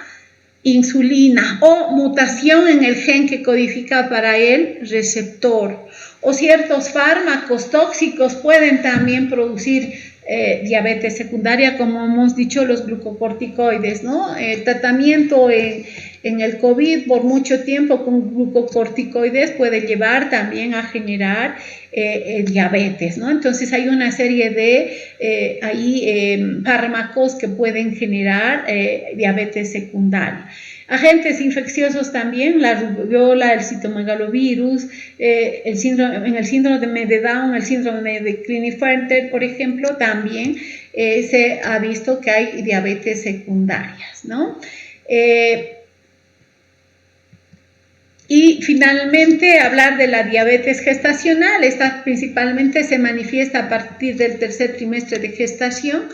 insulina o mutación en el gen que codifica para el receptor. O ciertos fármacos tóxicos pueden también producir diabetes secundaria, como hemos dicho, los glucocorticoides, ¿no? El tratamiento en el COVID por mucho tiempo con glucocorticoides puede llevar también a generar diabetes, ¿no? Entonces hay una serie de fármacos que pueden generar diabetes secundaria. Agentes infecciosos también, la rubiola, el citomegalovirus, en el síndrome de Down, el síndrome de Klinefelter, por ejemplo, también se ha visto que hay diabetes secundarias, ¿no? Y finalmente hablar de la diabetes gestacional. Esta principalmente se manifiesta a partir del tercer trimestre de gestación.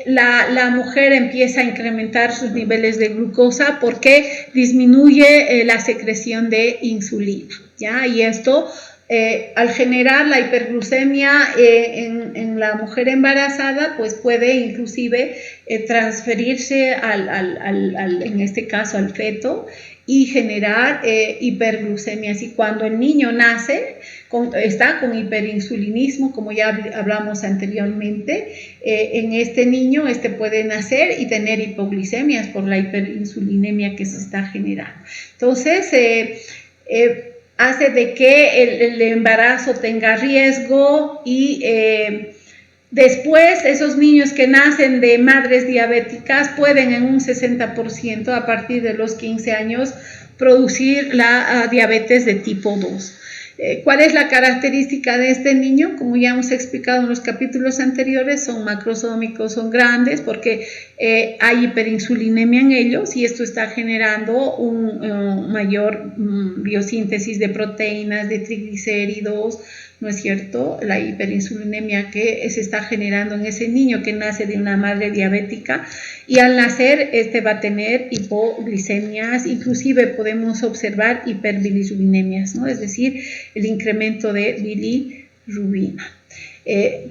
La mujer empieza a incrementar sus niveles de glucosa porque disminuye la secreción de insulina, ¿ya? Y esto, al generar la hiperglucemia en la mujer embarazada, pues puede inclusive transferirse en este caso al feto y generar hiperglucemias. Y cuando el niño nace, está con hiperinsulinismo, como ya hablamos anteriormente, en este niño puede nacer y tener hipoglicemias por la hiperinsulinemia que se está generando. Entonces, hace de que el embarazo tenga riesgo y después esos niños que nacen de madres diabéticas pueden en un 60% a partir de los 15 años producir la diabetes de tipo 2. ¿Cuál es la característica de este niño? Como ya hemos explicado en los capítulos anteriores, son macrosómicos, son grandes porque hay hiperinsulinemia en ellos y esto está generando un mayor biosíntesis de proteínas, de triglicéridos, ¿no es cierto? La hiperinsulinemia que se está generando en ese niño que nace de una madre diabética, y al nacer va a tener hipoglicemias, inclusive podemos observar hiperbilirubinemia, ¿no? Es decir, el incremento de bilirrubina.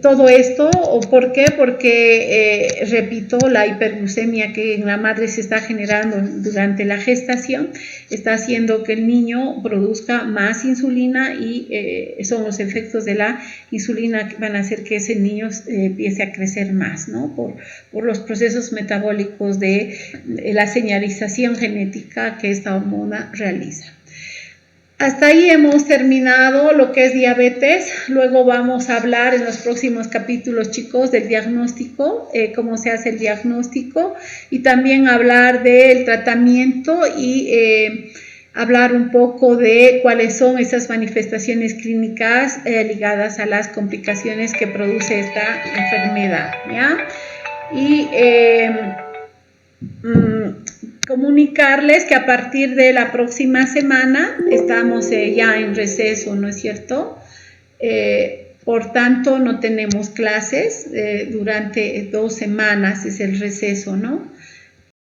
Todo esto, ¿por qué? Porque, repito, la hiperglucemia que en la madre se está generando durante la gestación está haciendo que el niño produzca más insulina y son los efectos de la insulina que van a hacer que ese niño empiece a crecer más, ¿no? Por los procesos metabólicos de la señalización genética que esta hormona realiza. Hasta ahí hemos terminado lo que es diabetes. Luego vamos a hablar en los próximos capítulos, chicos, del diagnóstico, cómo se hace el diagnóstico, y también hablar del tratamiento y hablar un poco de cuáles son esas manifestaciones clínicas ligadas a las complicaciones que produce esta enfermedad, ¿ya? Y comunicarles que a partir de la próxima semana estamos ya en receso, ¿no es cierto? Por tanto, no tenemos clases durante 2 semanas, es el receso, ¿no?